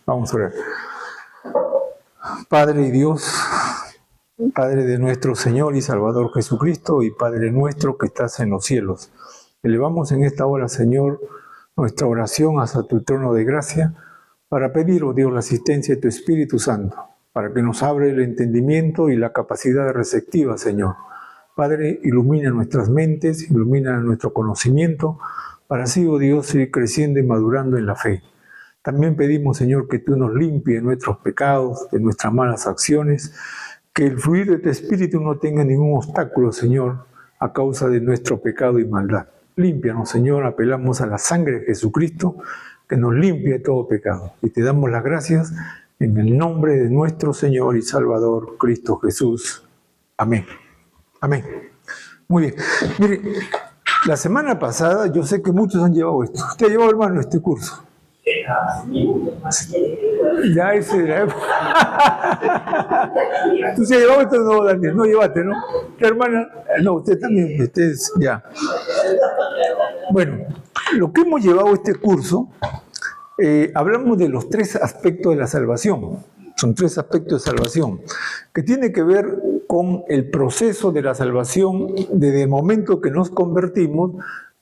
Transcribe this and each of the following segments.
Vamos a orar. Padre y Dios, Padre de nuestro Señor y Salvador Jesucristo y Padre nuestro que estás en los cielos, elevamos en esta hora, Señor, nuestra oración hasta tu trono de gracia para pedir, oh Dios, la asistencia de tu Espíritu Santo, para que nos abra el entendimiento y la capacidad receptiva, Señor. Padre, ilumina nuestras mentes, ilumina nuestro conocimiento, para así, oh Dios, ir creciendo y madurando en la fe. También pedimos, Señor, que tú nos limpies de nuestros pecados, de nuestras malas acciones, que el fluir de tu Espíritu no tenga ningún obstáculo, Señor, a causa de nuestro pecado y maldad. Límpianos, Señor, apelamos a la sangre de Jesucristo, que nos limpie de todo pecado. Y te damos las gracias en el nombre de nuestro Señor y Salvador, Cristo Jesús. Amén. Amén. Muy bien. Mire, la semana pasada, yo sé que muchos han llevado esto. ¿Usted ha llevado, hermano, este curso? Ya ese de la época. ¿Tú se ha llevado esto o no, Daniel? No llevaste, ¿no? ¿La hermana? No, usted también, ustedes ya. Bueno, lo que hemos llevado este curso, hablamos de los 3 aspectos de la salvación. Son 3 aspectos de salvación, que tiene que ver con el proceso de la salvación desde el momento que nos convertimos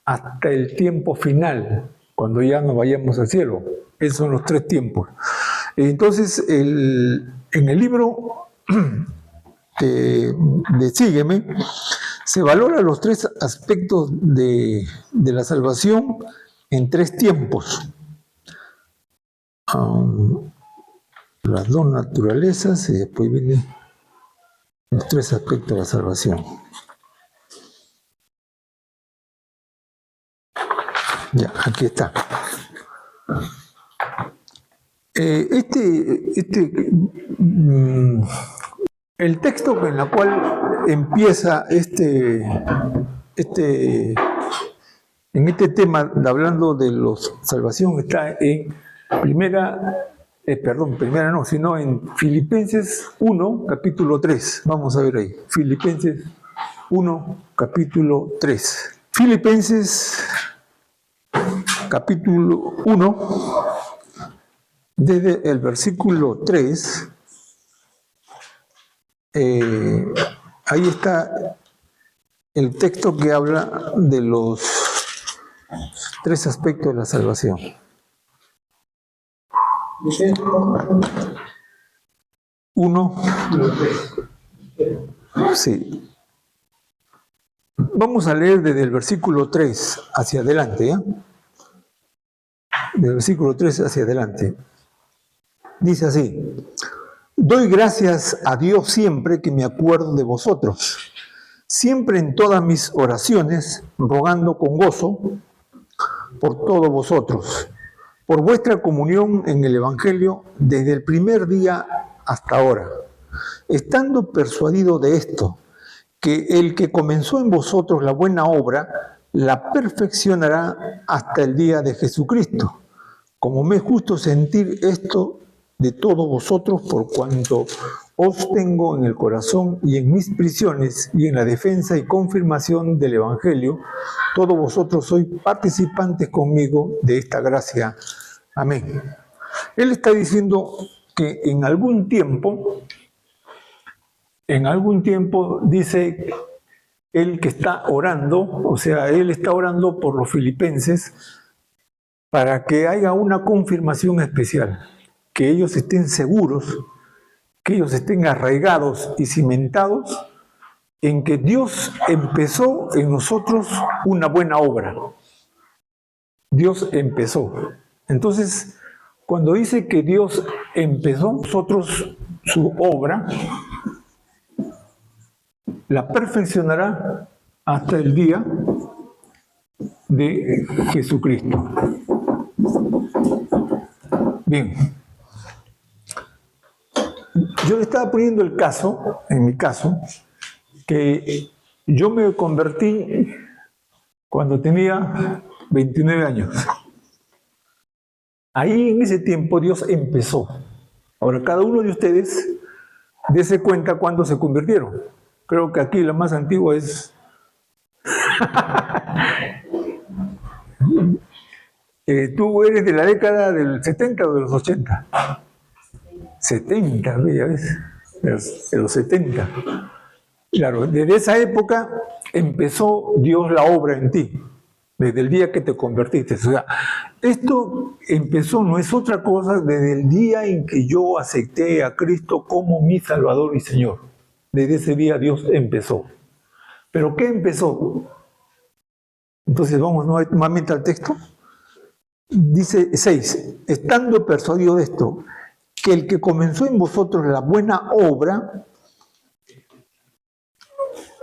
hasta el tiempo final, cuando ya nos vayamos al cielo. Esos son los 3 tiempos. Entonces, en el libro de Sígueme, se valora los 3 aspectos de la salvación en 3 tiempos. Las 2 naturalezas y después vienen los 3 aspectos de la salvación. Ya, aquí está. El texto en el cual empieza en este tema hablando de la salvación está en en Filipenses 1, capítulo 3. Vamos a ver ahí. Filipenses 1, capítulo 3. Filipenses, capítulo 1, desde el versículo 3, ahí está el texto que habla de los 3 aspectos de la salvación. Uno. Sí. Vamos a leer desde el versículo 3 hacia adelante, ¿ya? Del versículo 3 hacia adelante. Dice así: doy gracias a Dios siempre que me acuerdo de vosotros, siempre en todas mis oraciones, rogando con gozo por todos vosotros, por vuestra comunión en el Evangelio desde el primer día hasta ahora, estando persuadido de esto, que el que comenzó en vosotros la buena obra, la perfeccionará hasta el día de Jesucristo. Como me es justo sentir esto de todos vosotros, por cuanto os tengo en el corazón y en mis prisiones y en la defensa y confirmación del Evangelio, todos vosotros sois participantes conmigo de esta gracia. Amén. Él está diciendo que en algún tiempo dice él que está orando, o sea, él está orando por los filipenses para que haya una confirmación especial, que ellos estén seguros, que ellos estén arraigados y cimentados en que Dios empezó en nosotros una buena obra. Dios empezó. Entonces, cuando dice que Dios empezó en nosotros su obra, la perfeccionará hasta el día de Jesucristo. Bien. Yo le estaba poniendo el caso, en mi caso, que yo me convertí cuando tenía 29 años. Ahí en ese tiempo Dios empezó. Ahora, cada uno de ustedes dése cuenta cuándo se convirtieron. Creo que aquí la más antigua es ¿Tú eres de la década del 70 o de los 80? 70, ya ves, de los 70. Claro, desde esa época empezó Dios la obra en ti, desde el día que te convertiste. O sea, esto empezó, no es otra cosa, desde el día en que yo acepté a Cristo como mi Salvador y Señor. Desde ese día Dios empezó. ¿Pero qué empezó? Entonces vamos nuevamente al texto. Dice 6, estando persuadido de esto, que el que comenzó en vosotros la buena obra,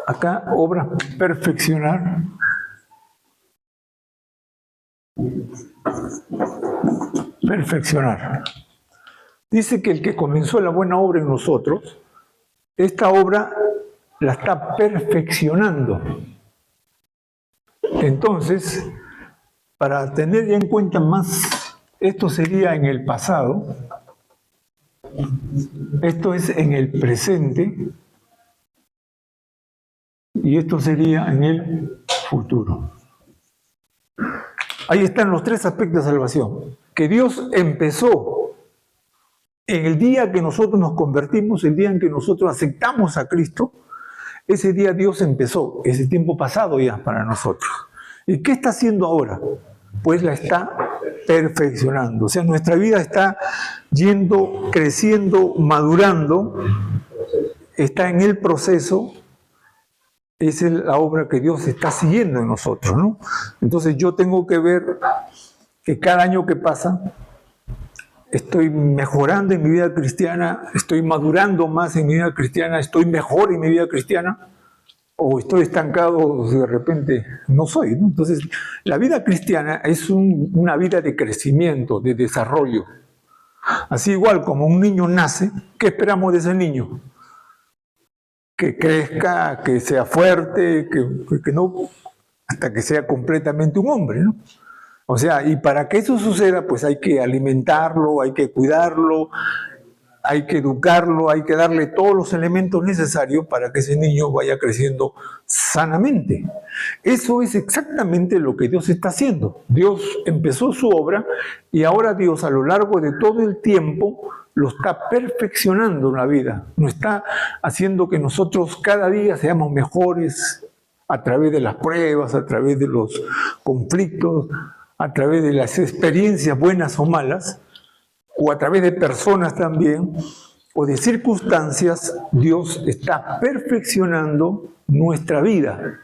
acá obra perfeccionar, dice que el que comenzó la buena obra en nosotros, esta obra la está perfeccionando. Entonces, para tener ya en cuenta más, esto sería en el pasado, esto es en el presente, y esto sería en el futuro. Ahí están los tres aspectos de salvación. Que Dios empezó en el día que nosotros nos convertimos, el día en que nosotros aceptamos a Cristo, ese día Dios empezó, ese tiempo pasado ya para nosotros. ¿Y qué está haciendo ahora? Pues la está perfeccionando. O sea, nuestra vida está yendo, creciendo, madurando, está en el proceso. Esa es la obra que Dios está siguiendo en nosotros, ¿no? Entonces yo tengo que ver que cada año que pasa estoy mejorando en mi vida cristiana, estoy madurando más en mi vida cristiana, estoy mejor en mi vida cristiana, o estoy estancado de repente, no soy, ¿no? Entonces la vida cristiana es una vida de crecimiento, de desarrollo. Así igual como un niño nace, ¿qué esperamos de ese niño? Que crezca, que sea fuerte, que no, hasta que sea completamente un hombre, ¿no? O sea, y para que eso suceda, pues hay que alimentarlo, hay que cuidarlo, hay que educarlo, hay que darle todos los elementos necesarios para que ese niño vaya creciendo sanamente. Eso es exactamente lo que Dios está haciendo. Dios empezó su obra y ahora Dios a lo largo de todo el tiempo lo está perfeccionando en la vida. Nos está haciendo que nosotros cada día seamos mejores a través de las pruebas, a través de los conflictos, a través de las experiencias buenas o malas, o a través de personas también, o de circunstancias. Dios está perfeccionando nuestra vida.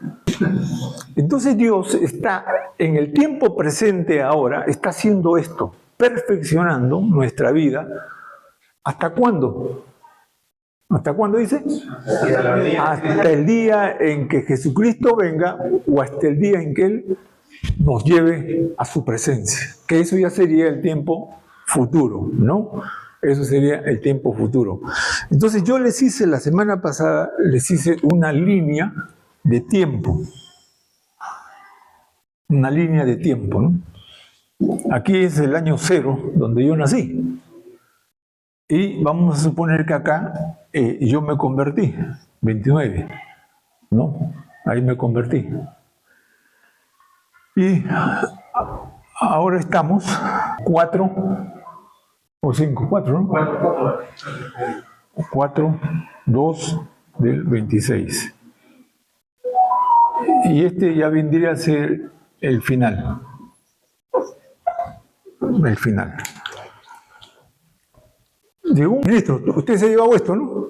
Entonces Dios está en el tiempo presente ahora, está haciendo esto, perfeccionando nuestra vida. ¿Hasta cuándo? ¿Hasta cuándo dice? Hasta el día en que Jesucristo venga, o hasta el día en que Él nos lleve a su presencia. Que eso ya sería el tiempo futuro, ¿no? Eso sería el tiempo futuro. Entonces yo les hice, la semana pasada, les hice una línea de tiempo. Una línea de tiempo, ¿no? Aquí es el año 0, donde yo nací. Y vamos a suponer que acá yo me convertí, 29, ¿no? Ahí me convertí. Y ahora estamos 4 o 5, 4, ¿no? 4, 2 del 26. Y este ya vendría a ser el final. El final. Llegó un ministro. Usted se ha llevado esto, ¿no?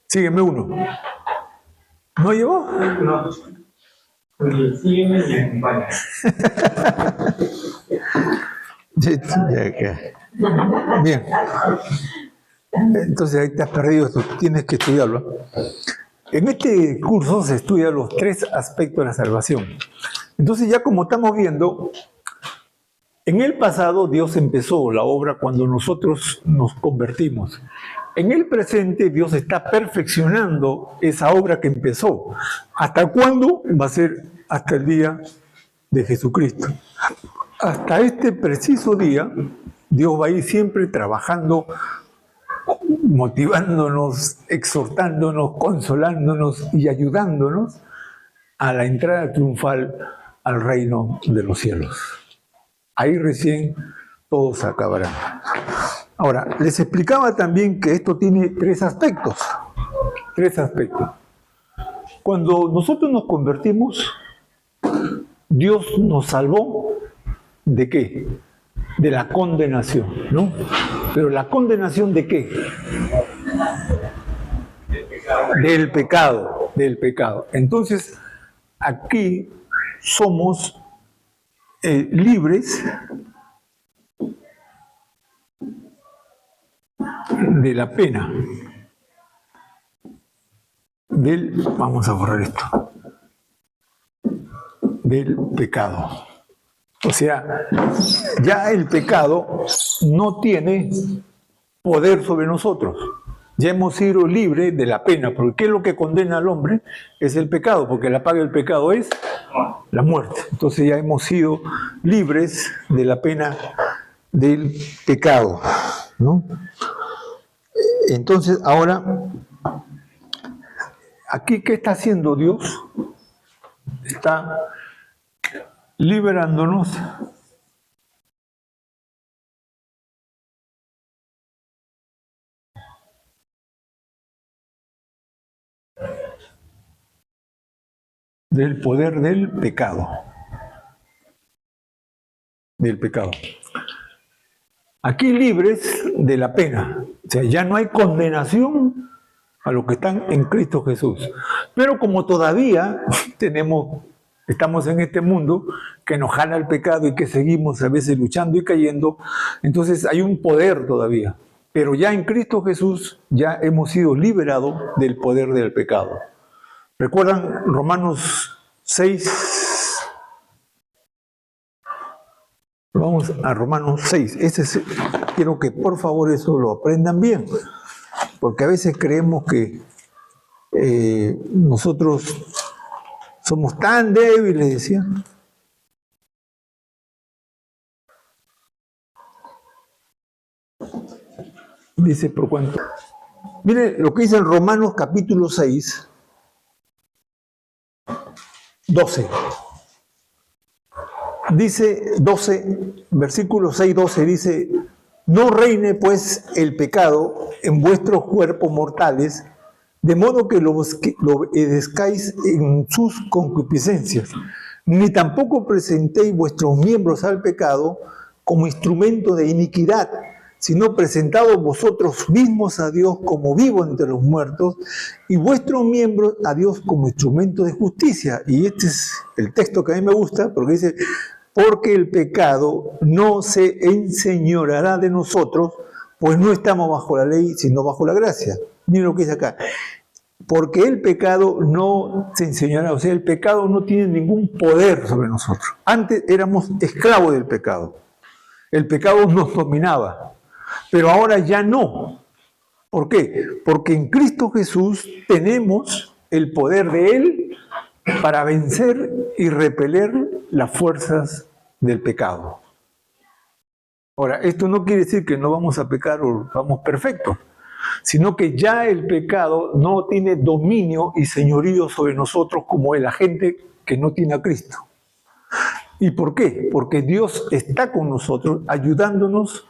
Sígueme uno. ¿No llevó? No. Sígueme y acompaña. Bien. Entonces ahí te has perdido esto. Tienes que estudiarlo. En este curso se estudian los 3 aspectos de la salvación. Entonces ya como estamos viendo, en el pasado Dios empezó la obra cuando nosotros nos convertimos. En el presente Dios está perfeccionando esa obra que empezó. ¿Hasta cuándo? Va a ser hasta el día de Jesucristo. Hasta este preciso día, Dios va a ir siempre trabajando, motivándonos, exhortándonos, consolándonos y ayudándonos a la entrada triunfal al reino de los cielos. ahí recién todo se acabará. Ahora, les explicaba también que esto tiene tres aspectos. Tres aspectos. Cuando nosotros nos convertimos, Dios nos salvó ¿de qué? De la condenación, ¿no? Pero ¿la condenación de qué? Del pecado, del pecado. Entonces, aquí somos libres de la pena. Vamos a borrar esto. Del pecado. O sea, ya el pecado no tiene poder sobre nosotros. Ya hemos sido libres de la pena, porque ¿qué es lo que condena al hombre? Es el pecado, porque la paga del pecado es la muerte. Entonces ya hemos sido libres de la pena del pecado, ¿no? Entonces, ahora, aquí, ¿qué está haciendo Dios? Está liberándonos del poder del pecado. Del pecado. Aquí libres de la pena. O sea, ya no hay condenación a los que están en Cristo Jesús. Pero como todavía estamos en este mundo que nos jala el pecado y que seguimos a veces luchando y cayendo, entonces hay un poder todavía. Pero ya en Cristo Jesús ya hemos sido liberados del poder del pecado. ¿Recuerdan Romanos 6? Vamos a Romanos 6. Quiero que por favor eso lo aprendan bien, porque a veces creemos que nosotros somos tan débiles, decía. Dice, por cuánto. Mire lo que dice en Romanos capítulo 6, 12. Dice 12, versículo 6, 12, dice, no reine pues el pecado en vuestros cuerpos mortales, de modo que lo obedezcáis en sus concupiscencias, ni tampoco presentéis vuestros miembros al pecado como instrumento de iniquidad, sino presentados vosotros mismos a Dios como vivos entre los muertos, y vuestros miembros a Dios como instrumento de justicia. Y este es el texto que a mí me gusta, porque dice, porque el pecado no se enseñoreará de nosotros, pues no estamos bajo la ley, sino bajo la gracia. Miren lo que dice acá. Porque el pecado no se enseñoreará, o sea, el pecado no tiene ningún poder sobre nosotros. Antes éramos esclavos del pecado. El pecado nos dominaba, pero ahora ya no. ¿Por qué? Porque en Cristo Jesús tenemos el poder de Él para vencer y repeler las fuerzas del pecado. Ahora, esto no quiere decir que no vamos a pecar o vamos perfectos, sino que ya el pecado no tiene dominio y señorío sobre nosotros como la gente que no tiene a Cristo. ¿Y por qué? Porque Dios está con nosotros, ayudándonos,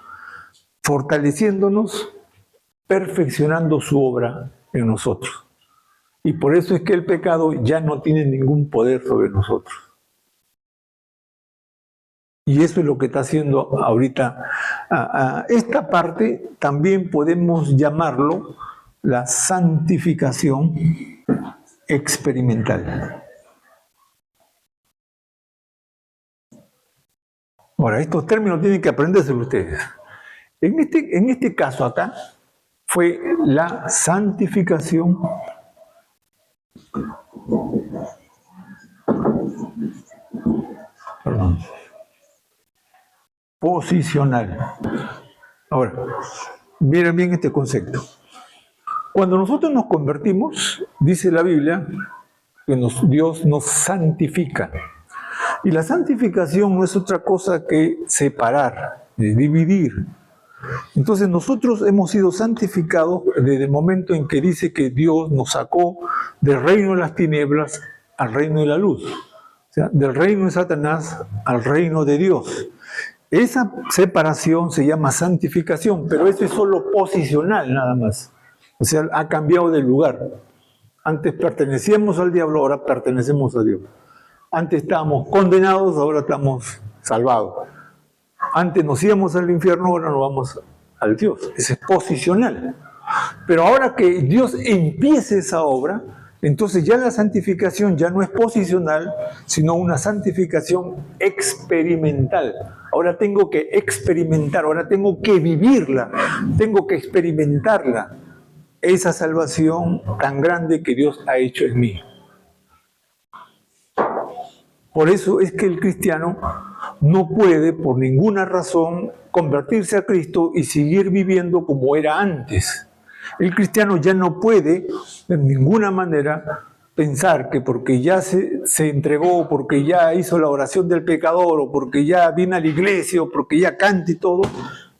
fortaleciéndonos, perfeccionando su obra en nosotros. Y por eso es que el pecado ya no tiene ningún poder sobre nosotros. Y eso es lo que está haciendo ahorita. Esta parte también podemos llamarlo la santificación experimental. Ahora, estos términos tienen que aprendérselos ustedes. En este caso acá fue la santificación posicional. Ahora, miren bien este concepto. Cuando nosotros nos convertimos, dice la Biblia, que Dios nos santifica. Y la santificación no es otra cosa que separar, dividir. Entonces nosotros hemos sido santificados desde el momento en que dice que Dios nos sacó del reino de las tinieblas al reino de la luz. O sea, del reino de Satanás al reino de Dios. Esa separación se llama santificación, pero eso es solo posicional nada más. O sea, ha cambiado de lugar. Antes pertenecíamos al diablo, ahora pertenecemos a Dios. Antes estábamos condenados, ahora estamos salvados. Antes nos íbamos al infierno, ahora nos vamos al Dios. Ese es posicional. Pero ahora que Dios empiece esa obra, entonces ya la santificación ya no es posicional, sino una santificación experimental. Ahora tengo que experimentar, ahora tengo que vivirla, tengo que experimentarla. Esa salvación tan grande que Dios ha hecho en mí. Por eso es que el cristiano no puede, por ninguna razón, convertirse a Cristo y seguir viviendo como era antes. El cristiano ya no puede, de ninguna manera, pensar que porque ya se entregó, porque ya hizo la oración del pecador, o porque ya viene a la iglesia, o porque ya canta y todo,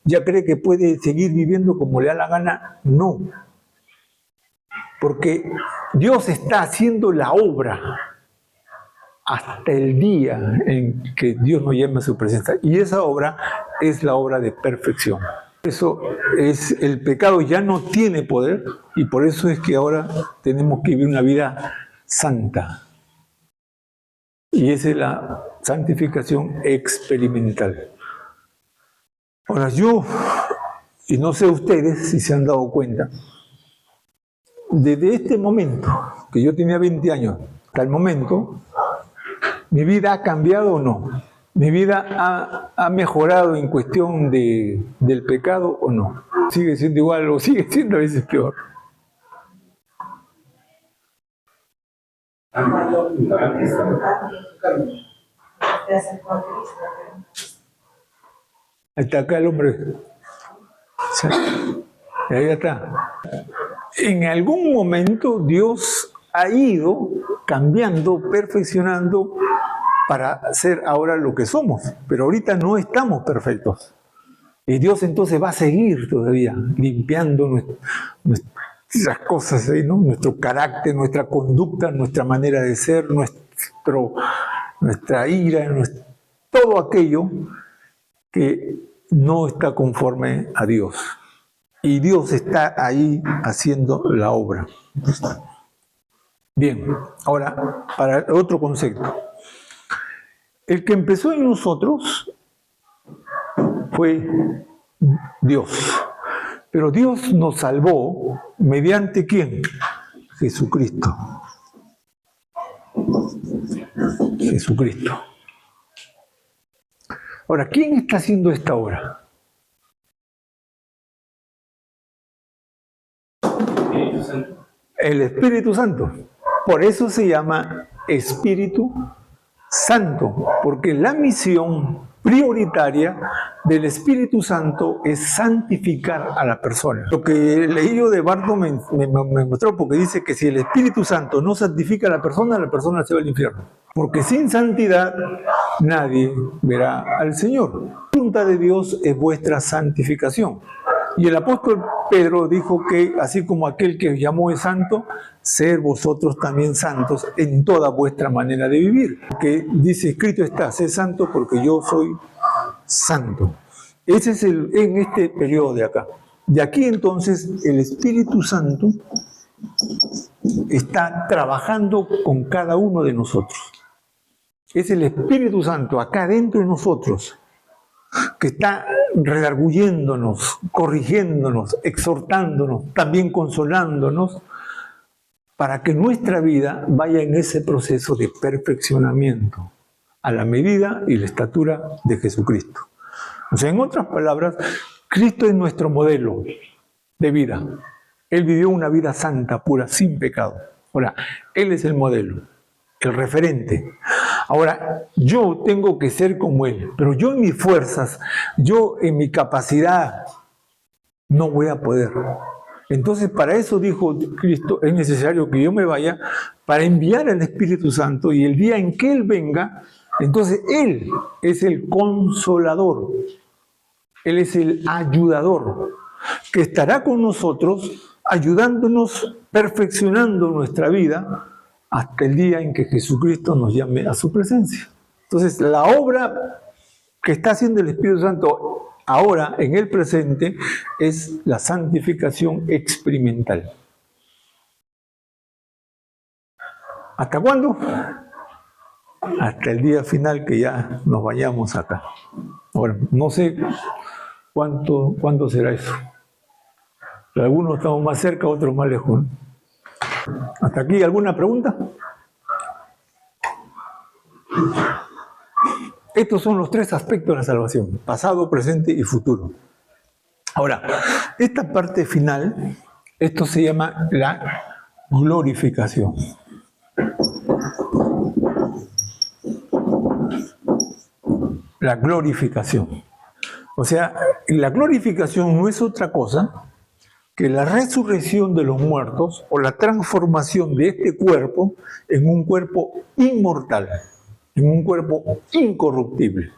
ya cree que puede seguir viviendo como le da la gana. No. Porque Dios está haciendo la obra hasta el día en que Dios nos llame a su presencia. Y esa obra es la obra de perfección. Eso es, el pecado ya no tiene poder y por eso es que ahora tenemos que vivir una vida santa. Y esa es la santificación experimental. Ahora yo, y no sé ustedes si se han dado cuenta, desde este momento, que yo tenía 20 años, hasta el momento, ¿mi vida ha cambiado o no? ¿Mi vida ha mejorado en cuestión del pecado o no? ¿Sigue siendo igual o sigue siendo a veces peor? Está acá el hombre. Ahí está. En algún momento Dios ha ido cambiando, perfeccionando para ser ahora lo que somos, pero ahorita no estamos perfectos. Y Dios entonces va a seguir todavía limpiando nuestras cosas, ¿no? Nuestro carácter, nuestra conducta, nuestra manera de ser, nuestra ira, todo aquello que no está conforme a Dios. Y Dios está ahí haciendo la obra. Bien, ahora, para otro concepto. El que empezó en nosotros fue Dios. Pero Dios nos salvó mediante ¿quién? Jesucristo. Jesucristo. Ahora, ¿quién está haciendo esta obra? El Espíritu Santo. Por eso se llama Espíritu Santo, porque la misión prioritaria del Espíritu Santo es santificar a la persona. Lo que leí yo de Bardo me mostró, porque dice que si el Espíritu Santo no santifica a la persona se va al infierno. Porque sin santidad nadie verá al Señor. La voluntad de Dios es vuestra santificación. Y el apóstol Pedro dijo que así como aquel que os llamó es santo, ser vosotros también santos en toda vuestra manera de vivir. Que dice, escrito está, sé santo porque yo soy santo. Ese es en este periodo de acá. De aquí entonces el Espíritu Santo está trabajando con cada uno de nosotros. Es el Espíritu Santo acá dentro de nosotros que está redarguyéndonos, corrigiéndonos, exhortándonos, también consolándonos, para que nuestra vida vaya en ese proceso de perfeccionamiento, a la medida y la estatura de Jesucristo. O sea, en otras palabras, Cristo es nuestro modelo de vida. Él vivió una vida santa, pura, sin pecado. Ahora, Él es el modelo, el referente. Ahora, yo tengo que ser como Él, pero yo en mis fuerzas, yo en mi capacidad, no voy a poder. Entonces, para eso dijo Cristo, es necesario que yo me vaya para enviar al Espíritu Santo, y el día en que Él venga, entonces Él es el consolador, Él es el ayudador, que estará con nosotros, ayudándonos, perfeccionando nuestra vida, hasta el día en que Jesucristo nos llame a su presencia. Entonces, la obra que está haciendo el Espíritu Santo ahora, en el presente, es la santificación experimental. ¿Hasta cuándo? Hasta el día final, que ya nos vayamos acá. Ahora, no sé cuánto será eso. Algunos estamos más cerca, otros más lejos. ¿Hasta aquí alguna pregunta? Estos son los tres aspectos de la salvación: pasado, presente y futuro. Ahora, esta parte final, esto se llama la glorificación. La glorificación. O sea, la glorificación no es otra cosa que la resurrección de los muertos o la transformación de este cuerpo en un cuerpo inmortal, en un cuerpo incorruptible.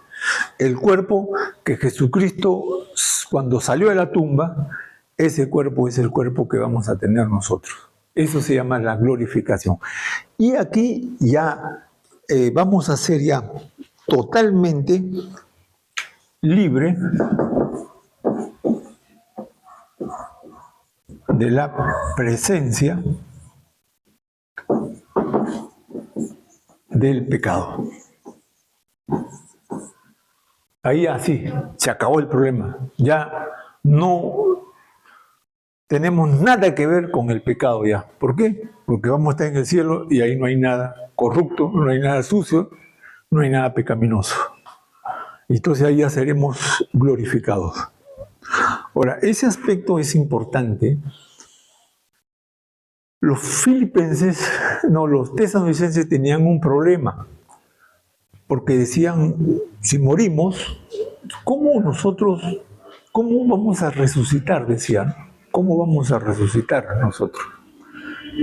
El cuerpo que Jesucristo, cuando salió de la tumba, ese cuerpo es el cuerpo que vamos a tener nosotros. Eso se llama la glorificación. Y aquí ya vamos a ser ya totalmente libre de la presencia del pecado. Ahí así, se acabó el problema. Ya no tenemos nada que ver con el pecado ya. ¿Por qué? Porque vamos a estar en el cielo y ahí no hay nada corrupto, no hay nada sucio, no hay nada pecaminoso. Entonces ahí ya seremos glorificados. Ahora, ese aspecto es importante. Los tesalonicenses tenían un problema, porque decían, si morimos, ¿cómo vamos a resucitar? Decían, ¿cómo vamos a resucitar nosotros?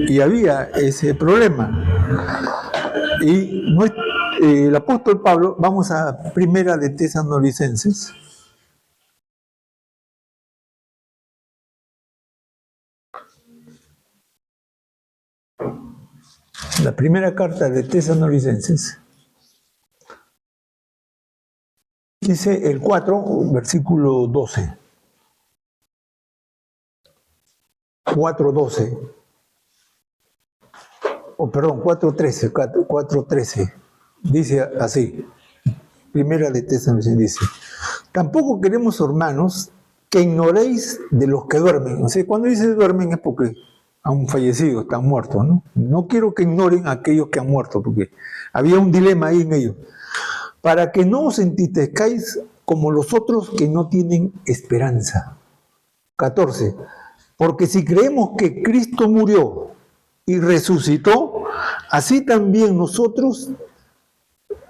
Y había ese problema. Y el apóstol Pablo, vamos a Primera de Tesalonicenses. La primera carta de Tesalonicenses. Dice el 4, versículo 12. 4:12. Perdón, 4:13. 4:13. Dice así. Primera de Tesalonicenses dice: tampoco queremos, hermanos, que ignoréis de los que duermen. O sea, cuando dice duermen es porque han fallecido, están muertos, ¿no? No quiero que ignoren a aquellos que han muerto, porque había un dilema ahí en ellos. Para que no os entristezcáis como los otros que no tienen esperanza. 14. Porque si creemos que Cristo murió y resucitó, así también nosotros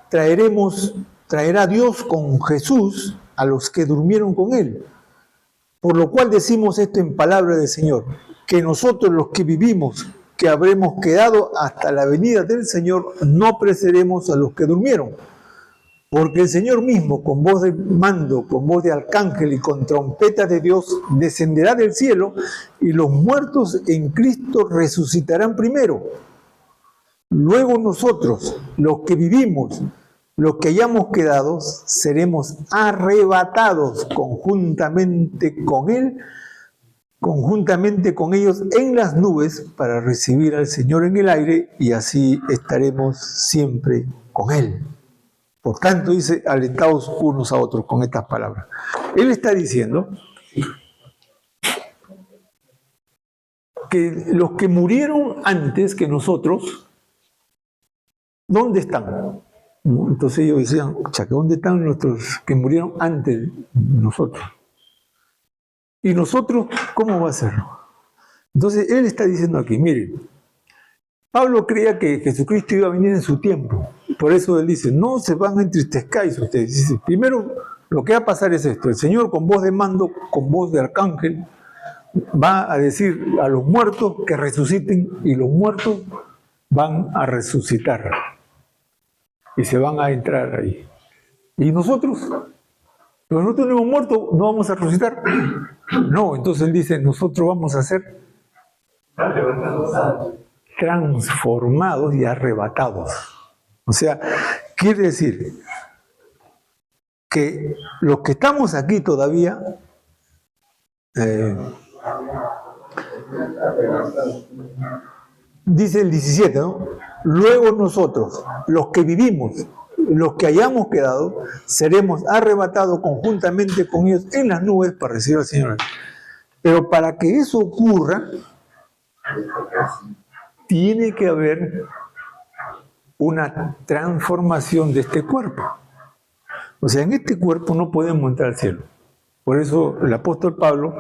traerá Dios con Jesús a los que durmieron con él. Por lo cual decimos esto en palabra del Señor, que nosotros los que vivimos, que habremos quedado hasta la venida del Señor, no precederemos a los que durmieron. Porque el Señor mismo, con voz de mando, con voz de arcángel y con trompeta de Dios, descenderá del cielo, y los muertos en Cristo resucitarán primero. Luego nosotros, los que vivimos, los que hayamos quedado, seremos arrebatados conjuntamente con Él, conjuntamente con ellos en las nubes, para recibir al Señor en el aire, y así estaremos siempre con Él. Por tanto, dice, alentaos unos a otros con estas palabras. Él está diciendo que los que murieron antes que nosotros, ¿dónde están? Entonces ellos decían, ¿dónde están nuestros que murieron antes de nosotros? ¿Y nosotros cómo va a ser? Entonces él está diciendo aquí, miren, Pablo creía que Jesucristo iba a venir en su tiempo. Por eso él dice, no se van a entristezcáis ustedes. Dice, primero, lo que va a pasar es esto. El Señor, con voz de mando, con voz de arcángel, va a decir a los muertos que resuciten, y los muertos van a resucitar. Y se van a entrar ahí. ¿Y nosotros? Pero nosotros no hemos muerto, ¿no vamos a resucitar? No, entonces él dice, nosotros vamos a ser transformados y arrebatados. O sea, quiere decir que los que estamos aquí todavía, dice el 17, ¿no? Luego nosotros, los que vivimos, los que hayamos quedado, seremos arrebatados conjuntamente con ellos en las nubes para recibir al Señor. Pero para que eso ocurra, tiene que haber una transformación de este cuerpo. O sea, en este cuerpo no podemos entrar al cielo. Por eso el apóstol Pablo,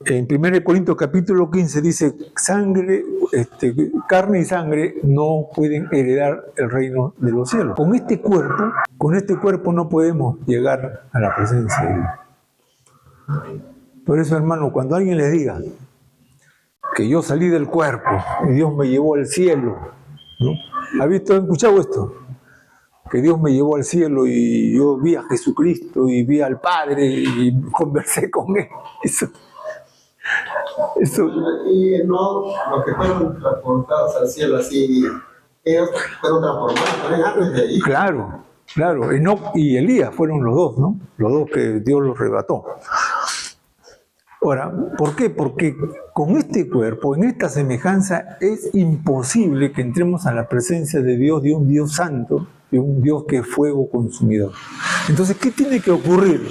en 1 Corintios capítulo 15, dice, carne y sangre no pueden heredar el reino de los cielos. Con este cuerpo no podemos llegar a la presencia de Dios. Por eso, hermano, cuando alguien les diga que yo salí del cuerpo y Dios me llevó al cielo, ¿no? ¿Han escuchado esto? Que Dios me llevó al cielo y yo vi a Jesucristo y vi al Padre y conversé con Él. Eso. Y no, los que fueron transportados al cielo así, ellos fueron transformados también antes de ahí. Claro. Enoc y Elías fueron los dos, ¿no? Los dos que Dios los arrebató. Ahora, ¿por qué? Porque con este cuerpo, en esta semejanza, es imposible que entremos a la presencia de un Dios santo, de un Dios que es fuego consumidor. Entonces, ¿qué tiene que ocurrir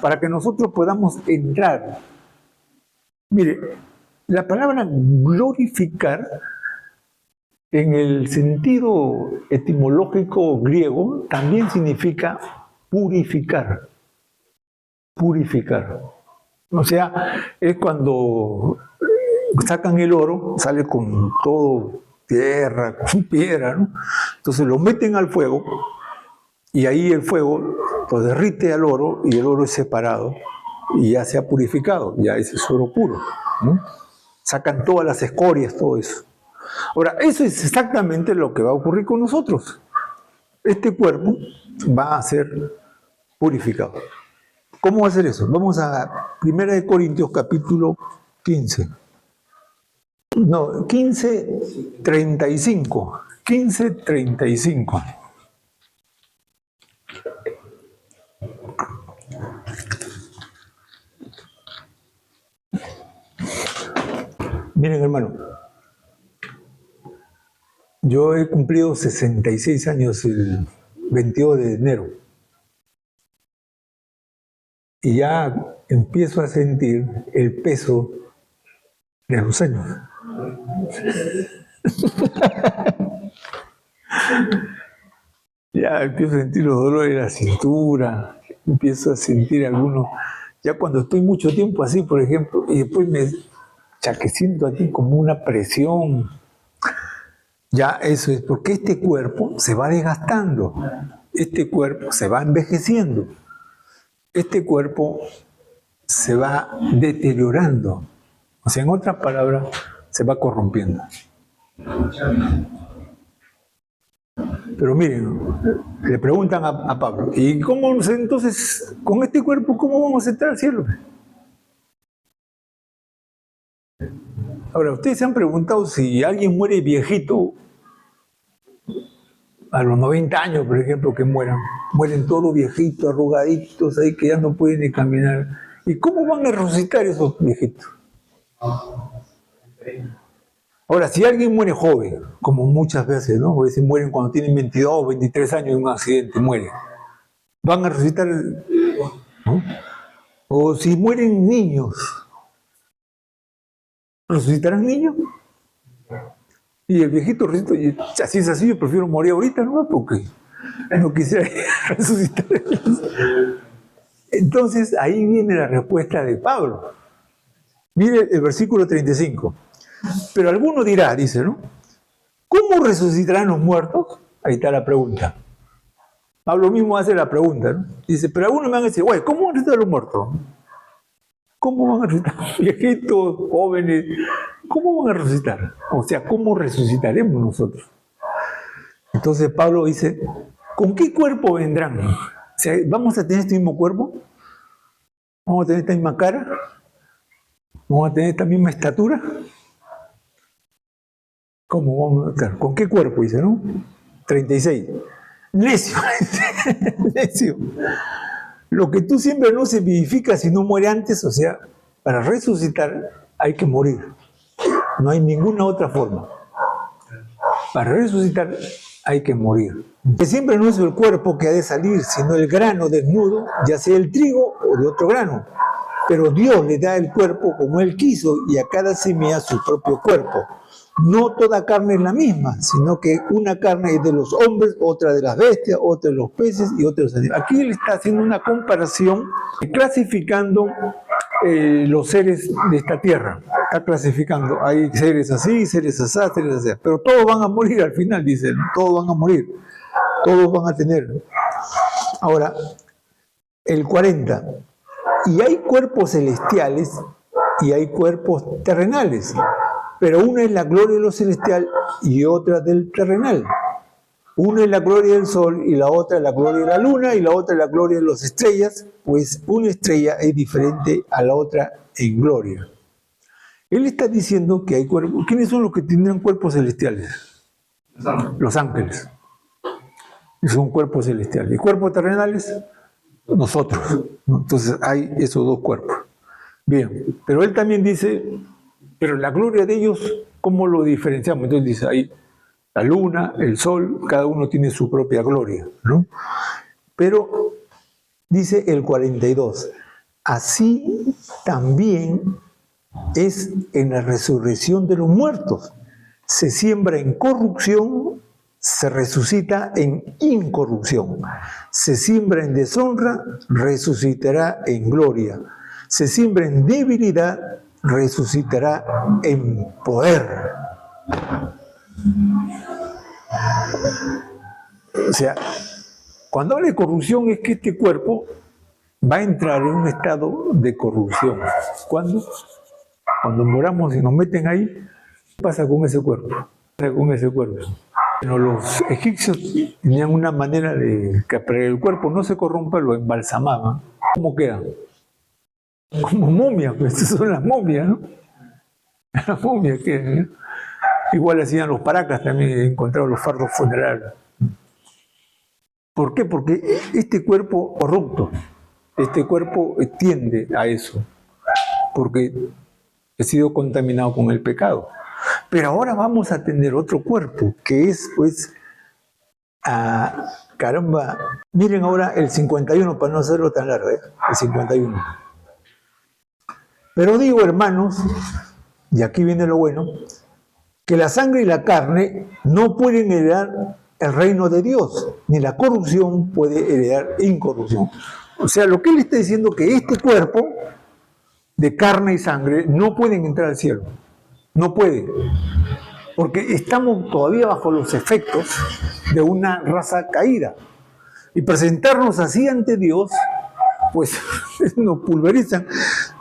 para que nosotros podamos entrar? Mire, la palabra glorificar, en el sentido etimológico griego, también significa purificar. Purificar. O sea, es cuando sacan el oro, sale con todo tierra, con piedra, ¿no? Entonces lo meten al fuego y ahí el fuego lo derrite al oro y el oro es separado y ya se ha purificado, ya ese es oro puro, ¿no? Sacan todas las escorias, todo eso. Ahora, eso es exactamente lo que va a ocurrir con nosotros. Este cuerpo va a ser purificado. ¿Cómo va a ser eso? Vamos a 1 Corintios capítulo 15. No, 15:35. 15:35. Miren, hermano, yo he cumplido 66 años el 22 de enero. Y ya empiezo a sentir el peso de los años. Ya empiezo a sentir los dolores de la cintura, empiezo a sentir algunos, ya cuando estoy mucho tiempo así, por ejemplo, y después que siento aquí como una presión, ya eso es porque este cuerpo se va desgastando, este cuerpo se va envejeciendo, este cuerpo se va deteriorando, o sea, en otras palabras, se va corrompiendo. Pero miren, le preguntan a Pablo, ¿y cómo entonces, con este cuerpo, cómo vamos a entrar al cielo? Ahora, ustedes se han preguntado si alguien muere viejito, a los 90 años, por ejemplo, que mueren todos viejitos, arrugaditos, ahí que ya no pueden ni caminar. ¿Y cómo van a resucitar esos viejitos? Ahora, si alguien muere joven, como muchas veces, ¿no? A veces mueren cuando tienen 22, 23 años en un accidente, mueren. ¿Van a resucitar? ¿No? O si mueren niños, ¿resucitarán niños? Y el viejito resucita, y así es así, yo prefiero morir ahorita, ¿no? Porque no quisiera resucitar. Entonces, ahí viene la respuesta de Pablo. Mire el versículo 35. Pero alguno dirá, dice, ¿no? ¿Cómo resucitarán los muertos? Ahí está la pregunta. Pablo mismo hace la pregunta, ¿no? Dice, pero algunos me van a decir, güey, ¿cómo van a resucitar los muertos? ¿Cómo van a resucitar? Viejitos, jóvenes, ¿cómo van a resucitar? O sea, ¿cómo resucitaremos nosotros? Entonces Pablo dice, ¿con qué cuerpo vendrán? O sea, ¿vamos a tener este mismo cuerpo? ¿Vamos a tener esta misma cara? ¿Vamos a tener esta misma estatura? ¿Cómo vamos a estar? ¿Con qué cuerpo? Dice, ¿no? 36. Necio, necio. Lo que tú siembras no se vivifica si no muere antes, o sea, para resucitar hay que morir. No hay ninguna otra forma. Para resucitar hay que morir. Que siempre no es el cuerpo que ha de salir, sino el grano desnudo, ya sea el trigo o de otro grano. Pero Dios le da el cuerpo como Él quiso y a cada semilla su propio cuerpo. No toda carne es la misma, sino que una carne es de los hombres, otra de las bestias, otra de los peces y otra de los animales. Aquí Él está haciendo una comparación, clasificando los seres de esta tierra. Está clasificando, hay seres así, seres así, seres así. Pero todos van a morir al final, dice él. Todos van a morir. Todos van a tener. Ahora, el 40. Y hay cuerpos celestiales y hay cuerpos terrenales. Pero una es la gloria de lo celestial y otra del terrenal. Una es la gloria del sol y la otra es la gloria de la luna y la otra es la gloria de las estrellas, pues una estrella es diferente a la otra en gloria. Él está diciendo que hay cuerpos. ¿Quiénes son los que tendrán cuerpos celestiales? Los ángeles. Son cuerpos celestiales. ¿Y cuerpos terrenales? Nosotros. Entonces hay esos dos cuerpos. Bien, pero él también dice, pero la gloria de ellos, ¿cómo lo diferenciamos? Entonces dice, hay la luna, el sol, cada uno tiene su propia gloria, ¿no? Pero dice el 42, así también es en la resurrección de los muertos. Se siembra en corrupción, se resucita en incorrupción. Se siembra en deshonra, resucitará en gloria. Se siembra en debilidad, resucitará en poder. O sea, cuando habla de corrupción es que este cuerpo va a entrar en un estado de corrupción. ¿Cuándo? Cuando moramos y nos meten ahí, ¿qué pasa con ese cuerpo? ¿Qué pasa con ese cuerpo? Pero los egipcios tenían una manera de que para que el cuerpo no se corrompa, lo embalsamaban. ¿Cómo quedan? Como momias, pues estas son las momias, ¿no? Las momias quedan, ¿no? Igual hacían los paracas también, encontraron los fardos funerarios. ¿Por qué? Porque este cuerpo corrupto, este cuerpo tiende a eso, porque he sido contaminado con el pecado. Pero ahora vamos a tener otro cuerpo, que es, pues, caramba, miren ahora el 51, para no hacerlo tan largo, el 51. Pero digo, hermanos, y aquí viene lo bueno, que la sangre y la carne no pueden heredar el reino de Dios, ni la corrupción puede heredar incorrupción. O sea, lo que él está diciendo es que este cuerpo de carne y sangre no pueden entrar al cielo. No pueden. Porque estamos todavía bajo los efectos de una raza caída. Y presentarnos así ante Dios, pues nos pulverizan.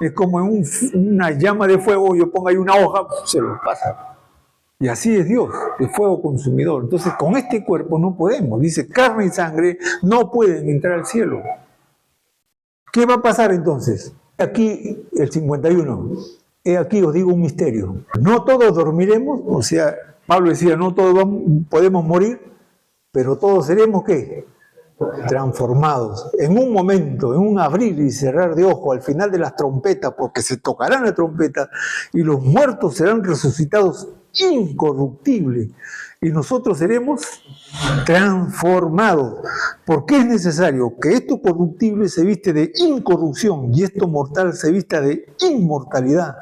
Es como en una llama de fuego, yo pongo ahí una hoja, se lo pasa. Y así es Dios, el fuego consumidor. Entonces, con este cuerpo no podemos. Dice, carne y sangre no pueden entrar al cielo. ¿Qué va a pasar entonces? Aquí, el 51. Aquí os digo un misterio. No todos dormiremos, o sea, Pablo decía, no todos podemos morir, pero todos seremos, ¿qué? Transformados. En un momento, en un abrir y cerrar de ojo, al final de las trompetas, porque se tocarán la trompeta, y los muertos serán resucitados incorruptibles, y nosotros seremos transformados. Porque es necesario que esto corruptible se viste de incorrupción y esto mortal se vista de inmortalidad.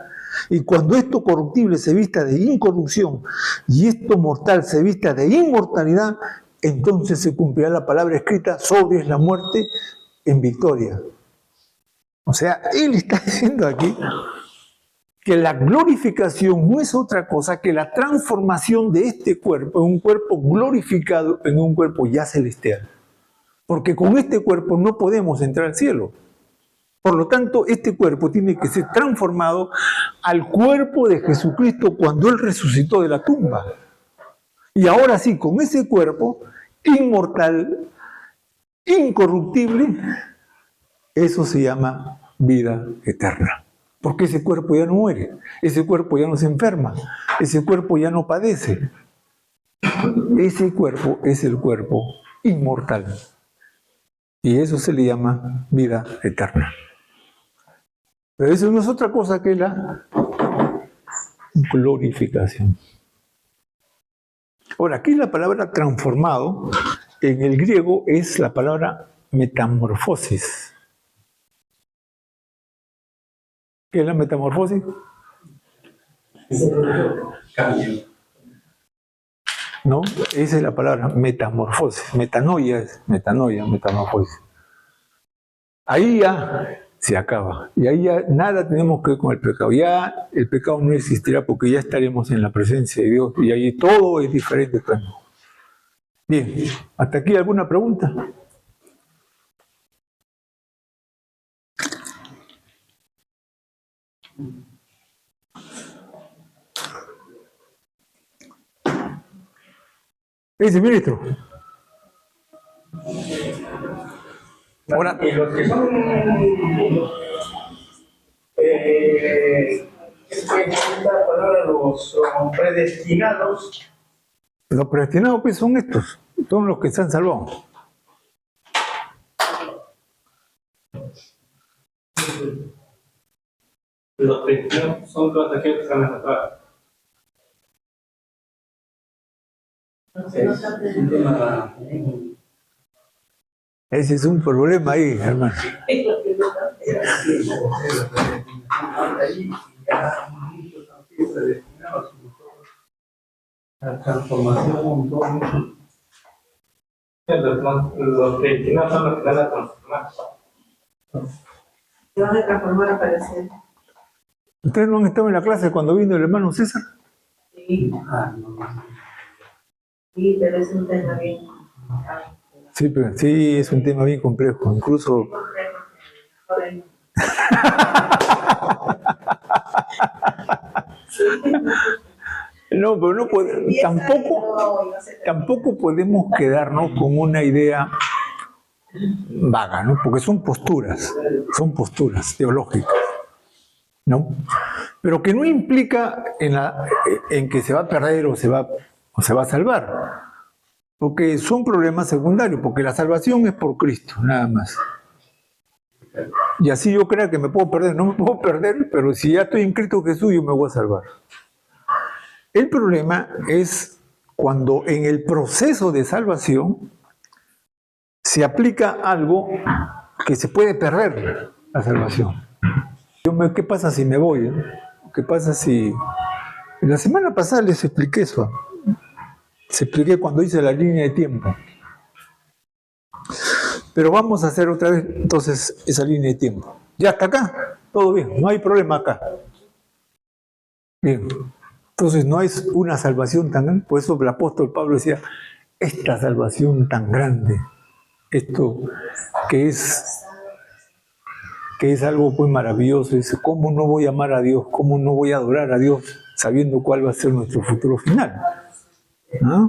Y cuando esto corruptible se vista de incorrupción y esto mortal se vista de inmortalidad, entonces se cumplirá la palabra escrita, sobre la muerte en victoria. O sea, él está diciendo aquí que la glorificación no es otra cosa que la transformación de este cuerpo en un cuerpo glorificado, en un cuerpo ya celestial. Porque con este cuerpo no podemos entrar al cielo. Por lo tanto, este cuerpo tiene que ser transformado al cuerpo de Jesucristo cuando Él resucitó de la tumba. Y ahora sí, con ese cuerpo inmortal, incorruptible, eso se llama vida eterna. Porque ese cuerpo ya no muere, ese cuerpo ya no se enferma, ese cuerpo ya no padece. Ese cuerpo es el cuerpo inmortal. Y eso se le llama vida eterna. Pero eso no es otra cosa que la glorificación. Ahora, aquí la palabra transformado en el griego es la palabra metamorfosis. ¿Qué es la metamorfosis? Cambio. ¿No? Esa es la palabra metamorfosis. Metanoia es metamorfosis. Ahí ya se acaba. Y ahí ya nada tenemos que ver con el pecado. Ya el pecado no existirá porque ya estaremos en la presencia de Dios y ahí todo es diferente. Bien, ¿hasta aquí alguna pregunta? ¿Qué dice, ministro? Ahora, Y los que son esta palabra, los predestinados, los predestinados pues son estos, son los que se han salvado. los predestinados son todos aquellos que están en la Ese es un problema ahí, hermano. La transformación, los predestinados son los que van a transformar. Se van a transformar a parecer. ¿Ustedes no han estado en la clase cuando vino el hermano César? Sí. Sí, pero es un tema bien. Sí, pero sí, es un tema bien complejo. Incluso no, pero no tampoco podemos quedarnos con una idea vaga, ¿no? Porque son posturas teológicas, ¿no? Pero que no implica en que se va a perder o se va a salvar, porque son problemas secundarios, porque la salvación es por Cristo, nada más. Y así yo creo que me puedo perder, no me puedo perder, pero si ya estoy en Cristo Jesús, yo me voy a salvar. El problema es cuando en el proceso de salvación se aplica algo que se puede perder la salvación. ¿Qué pasa si me voy? ¿Qué pasa si...? La semana pasada les expliqué eso. Les expliqué cuando hice la línea de tiempo. Pero vamos a hacer otra vez entonces esa línea de tiempo. Ya hasta acá, todo bien, no hay problema acá. Bien. Entonces no es una salvación tan grande, por eso el apóstol Pablo decía, esta salvación tan grande, esto que es algo muy maravilloso, dice, ¿cómo no voy a amar a Dios? ¿Cómo no voy a adorar a Dios sabiendo cuál va a ser nuestro futuro final? ¿Ah?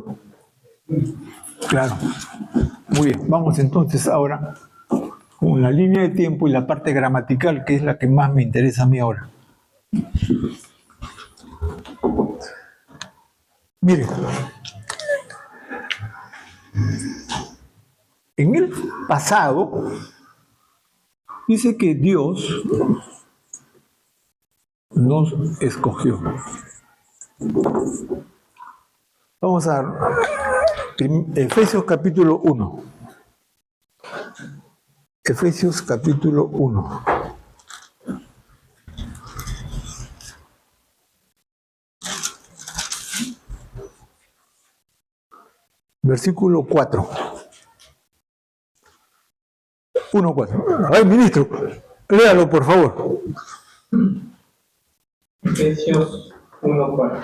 Claro. Muy bien, vamos entonces ahora con la línea de tiempo y la parte gramatical, que es la que más me interesa a mí ahora. Miren, en el pasado dice que Dios nos escogió. Vamos a Efesios capítulo 1. Efesios capítulo 1. Versículo 4. 1:4. A ver, ministro, léalo por favor. Efesios 1:4.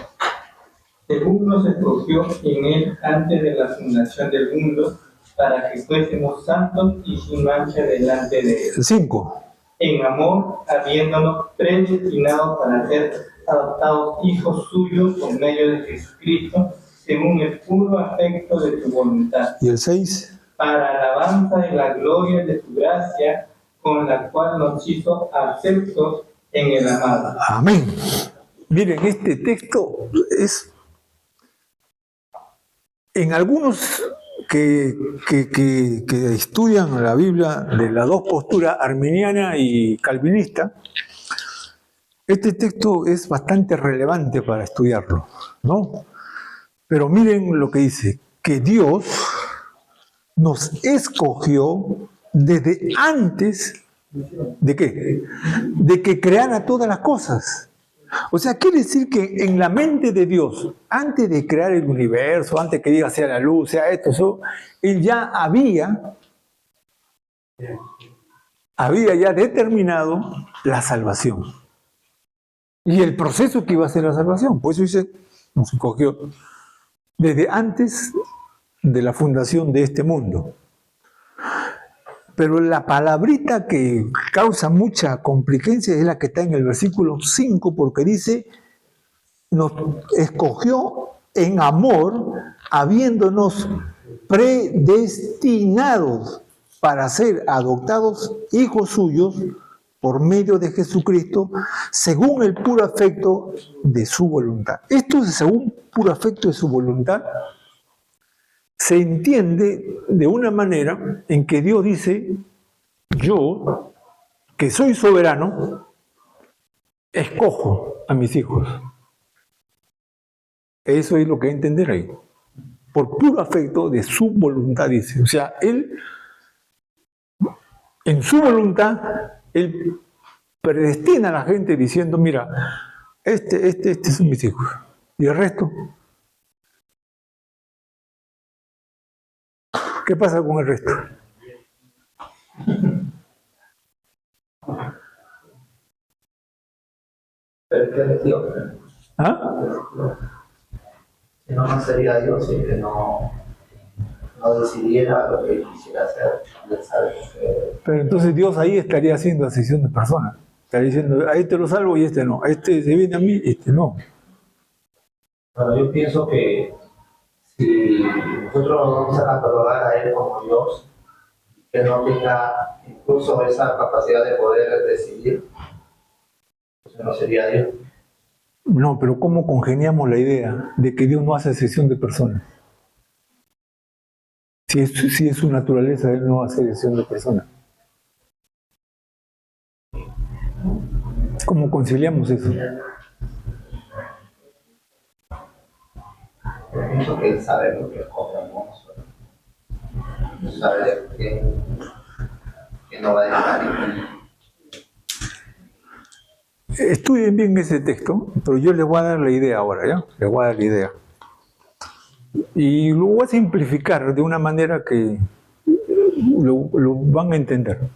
Según nos escogió en él antes de la fundación del mundo, para que fuésemos santos y sin mancha delante de él. 5. En amor, habiéndonos predestinado para ser adoptados hijos suyos por medio de Jesucristo, según el puro afecto de tu voluntad. Y el 6. Para alabanza de la gloria de tu gracia, con la cual nos hizo aceptos en el amado. Amén. Miren, este texto es, en algunos que estudian la Biblia de las dos posturas, arminiana y calvinista, este texto es bastante relevante para estudiarlo, ¿no? Pero miren lo que dice, que Dios nos escogió desde antes de ¿qué? De que creara todas las cosas. O sea, quiere decir que en la mente de Dios, antes de crear el universo, antes que diga sea la luz, sea esto, eso, Él ya había ya determinado la salvación. Y el proceso que iba a ser la salvación. Por eso dice, nos escogió desde antes de la fundación de este mundo. Pero la palabrita que causa mucha complicancia es la que está en el versículo 5, porque dice, nos escogió en amor, habiéndonos predestinados para ser adoptados hijos suyos por medio de Jesucristo, según el puro afecto de su voluntad. Esto es según puro afecto de su voluntad. Se entiende de una manera en que Dios dice, yo, que soy soberano, escojo a mis hijos. Eso es lo que hay que entender ahí. Por puro afecto de su voluntad, dice. O sea, Él, en su voluntad, Él predestina a la gente diciendo, mira, este son mis hijos. Y el resto, ¿qué pasa con el resto? Pero ¿qué es Dios? ¿Ah? Si no, no sería Dios, si que no decidiera lo que quisiera hacer. Él sabe que... Pero entonces Dios ahí estaría haciendo asesión de personas. Estaría diciendo, a este lo salvo y este no. A este se viene a mí y este no. Bueno, yo pienso que si nosotros nos vamos a catalogar a Él como Dios, que no tenga incluso esa capacidad de poder decidir, pues no sería Dios. No, pero ¿cómo congeniamos la idea de que Dios no hace excepción de personas? Si es su naturaleza, Él no hace excepción de personas. ¿Cómo conciliamos eso? Yo pienso que Él sabe lo que escogemos, sabe que no va a dejar. Estudien bien ese texto, pero yo les voy a dar la idea ahora, ¿ya? Les voy a dar la idea. Y lo voy a simplificar de una manera que lo van a entender.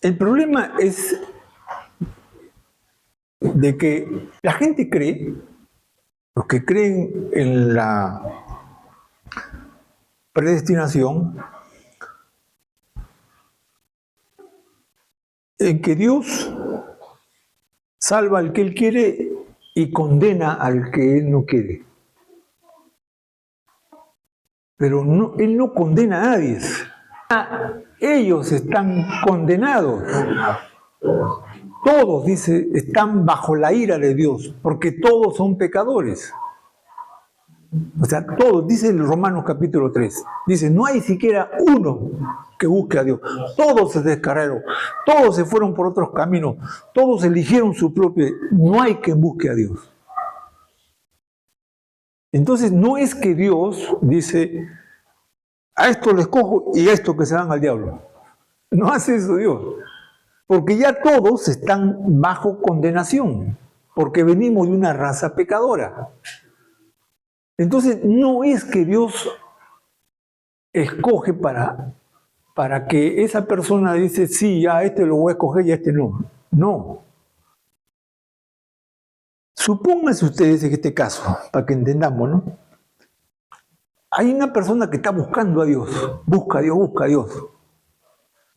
El problema es de que la gente cree, los que creen en la predestinación, en que Dios salva al que Él quiere y condena al que Él no quiere. Pero no, Él no condena a nadie. Ellos están condenados. Todos, dice, están bajo la ira de Dios, porque todos son pecadores. O sea, todos, dice el Romanos capítulo 3, dice, no hay siquiera uno que busque a Dios. Todos se descarriaron, todos se fueron por otros caminos, todos eligieron su propio, no hay quien busque a Dios. Entonces, no es que Dios dice, a esto les cojo y a esto que se van al diablo. No hace eso Dios. Porque ya todos están bajo condenación, porque venimos de una raza pecadora. Entonces, no es que Dios escoge para que esa persona dice, sí, ya a este lo voy a escoger y a este no. No. Supónganse ustedes en este caso, para que entendamos, ¿no? Hay una persona que está buscando a Dios, busca a Dios, busca a Dios.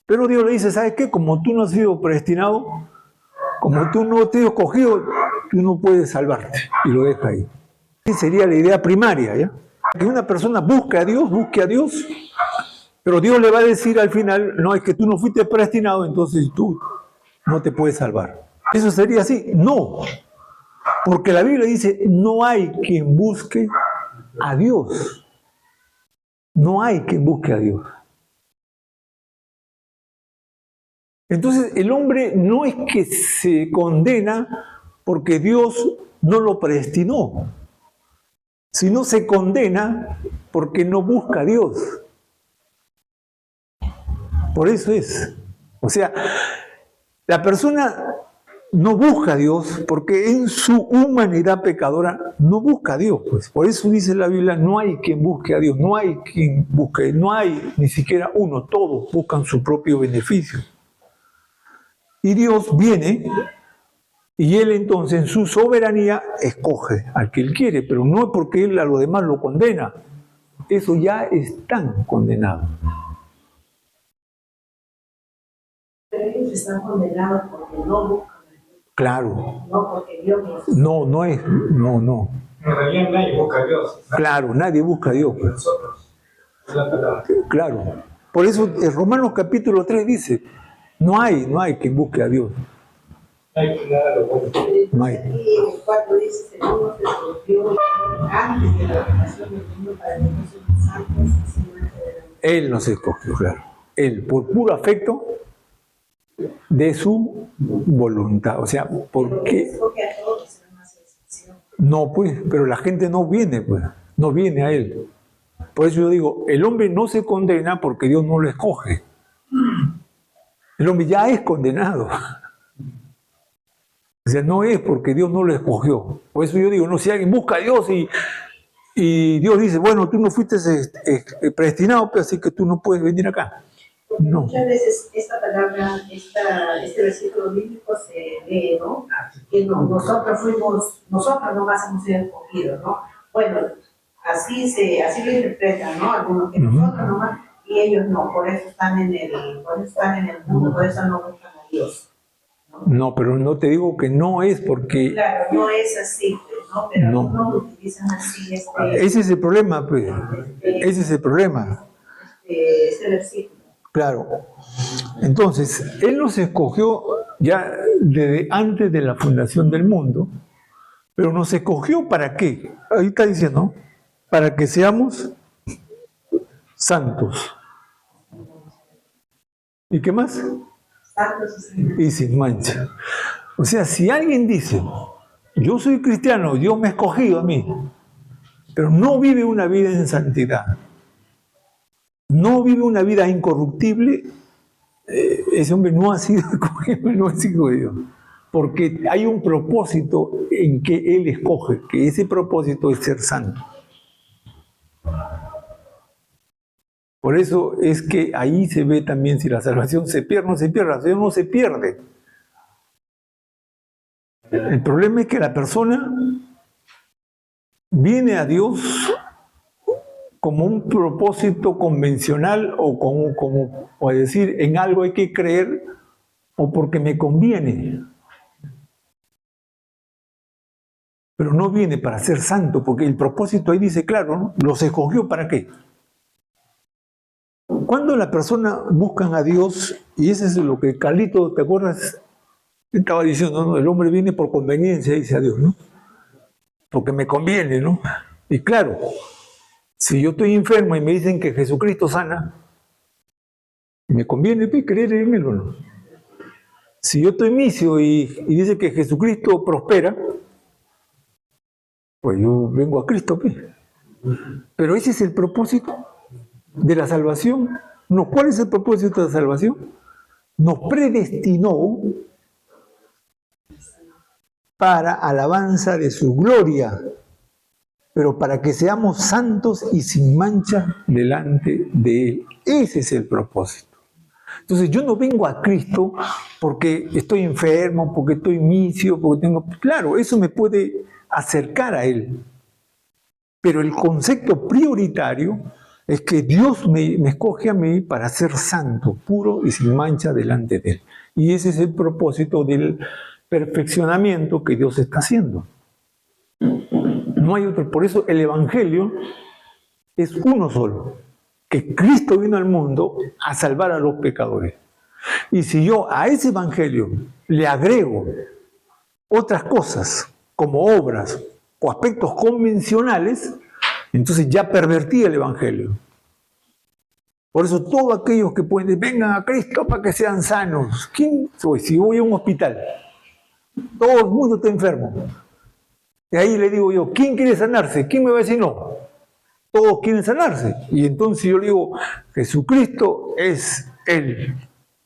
Pero Dios le dice, ¿sabes qué? Como tú no has sido predestinado, como tú no te has escogido, tú no puedes salvarte. Y lo deja ahí. Esa sería la idea primaria, ¿ya? Que una persona busque a Dios, pero Dios le va a decir al final, no, es que tú no fuiste predestinado, entonces tú no te puede salvar. ¿Eso sería así? No. Porque la Biblia dice, no hay quien busque a Dios. No hay quien busque a Dios. Entonces el hombre no es que se condena porque Dios no lo predestinó, sino se condena porque no busca a Dios. Por eso es. O sea, la persona no busca a Dios porque en su humanidad pecadora no busca a Dios. Pues. Por eso dice la Biblia, no hay quien busque a Dios, no hay quien busque, no hay ni siquiera uno, todos buscan su propio beneficio. Y Dios viene y Él entonces en su soberanía escoge al que Él quiere, pero no es porque Él a los demás lo condena. Eso ya están condenados. Pero ellos están condenados porque no buscan a Dios. Claro. No porque Dios los... No es. No. En realidad nadie busca a Dios. Claro, nadie busca a Dios. Pues. Nosotros. Es la palabra. Claro. Por eso en Romanos capítulo 3 dice, no hay quien busque a Dios. No hay que nada lo bueno. No hay. Aquí en el 4 dice, el mundo se escogió antes de la creación del mundo para que no seamos santos y sin mancha de la luz. Él nos escogió, claro. Él, por puro afecto de su voluntad. O sea, Pero ¿por Él qué? escoge a todos, es una excepción. No, pues, pero la gente no viene, pues, no viene a Él. Por eso yo digo, el hombre no se condena porque Dios no lo escoge. El hombre ya es condenado. O sea, no es porque Dios no lo escogió. Por eso yo digo, no, si alguien busca a Dios y Dios dice, bueno, tú no fuiste predestinado, pero así que tú no puedes venir acá. No. Muchas veces esta palabra, este versículo bíblico se lee, ¿no? Que nosotros nomás hemos sido escogidos, ¿no? Bueno, así lo interpretan, ¿no? Algunos que nosotros nomás y ellos no, por eso están en el mundo, por eso no buscan a Dios. No, pero no te digo que no es porque... Claro, no es así, pues, ¿no? Pero No. algunos lo utilizan así, Ese es el problema, pues. Ese es el problema. este versículo. Claro. Entonces, Él nos escogió ya desde antes de la fundación del mundo, pero nos escogió ¿para qué? Ahí está diciendo, para que seamos santos. ¿Y qué más? Santos Y sin mancha. O sea, si alguien dice, yo soy cristiano, Dios me ha escogido a mí, pero no vive una vida en santidad, no vive una vida incorruptible, ese hombre no ha sido escogido, no es hijo de Dios. Porque hay un propósito en que Él escoge, que ese propósito es ser santo. Por eso es que ahí se ve también si la salvación se pierde o no se pierde. La salvación no se pierde. El problema es que la persona viene a Dios como un propósito convencional o decir, en algo hay que creer o porque me conviene. Pero no viene para ser santo, porque el propósito ahí dice claro, ¿no? Los escogió ¿para qué? Cuando la persona buscan a Dios, y eso es lo que Carlito, ¿te acuerdas? Estaba diciendo, ¿no? El hombre viene por conveniencia, dice a Dios, ¿no? Porque me conviene, ¿no? Y claro, si yo estoy enfermo y me dicen que Jesucristo sana, me conviene creer en Él, ¿no? Si yo estoy misio y dice que Jesucristo prospera, pues yo vengo a Cristo, pues. Pero ese es el propósito de la salvación. No, ¿cuál es el propósito de la salvación? Nos predestinó para alabanza de su gloria, pero para que seamos santos y sin mancha delante de Él. Ese es el propósito. Entonces yo no vengo a Cristo porque estoy enfermo, porque estoy misio, porque tengo... Claro, eso me puede acercar a Él. Pero el concepto prioritario es que Dios me escoge a mí para ser santo, puro y sin mancha delante de Él. Y ese es el propósito del perfeccionamiento que Dios está haciendo. No hay otro. Por eso el Evangelio es uno solo. Que Cristo vino al mundo a salvar a los pecadores. Y si yo a ese evangelio le agrego otras cosas, como obras o aspectos convencionales, entonces ya pervertí el evangelio. Por eso todos aquellos que pueden decir, vengan a Cristo para que sean sanos. ¿Quién soy? Si voy a un hospital, todo el mundo está enfermo. Y ahí le digo yo, ¿quién quiere sanarse? ¿Quién me va a decir no? Todos quieren sanarse. Y entonces yo le digo, Jesucristo es el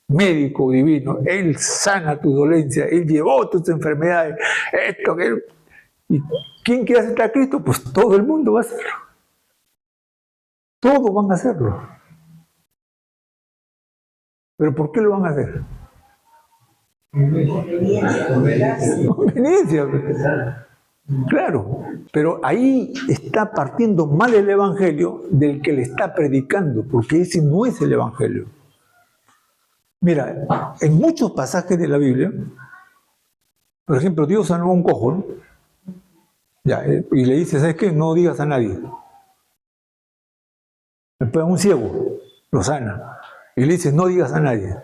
médico divino. Él sana tu dolencia. Él llevó tus enfermedades. Esto, aquello. ¿Y quién quiere aceptar a Cristo? Pues todo el mundo va a hacerlo. Todos van a hacerlo. ¿Pero por qué lo van a hacer? Conveniencia. Claro, pero ahí está partiendo mal el evangelio del que le está predicando, porque ese no es el evangelio. Mira, en muchos pasajes de la Biblia, por ejemplo, Dios sanó a un cojo, ¿no? Ya, y le dice, ¿sabes qué? No digas a nadie. Después a un ciego, lo sana, y le dice, no digas a nadie.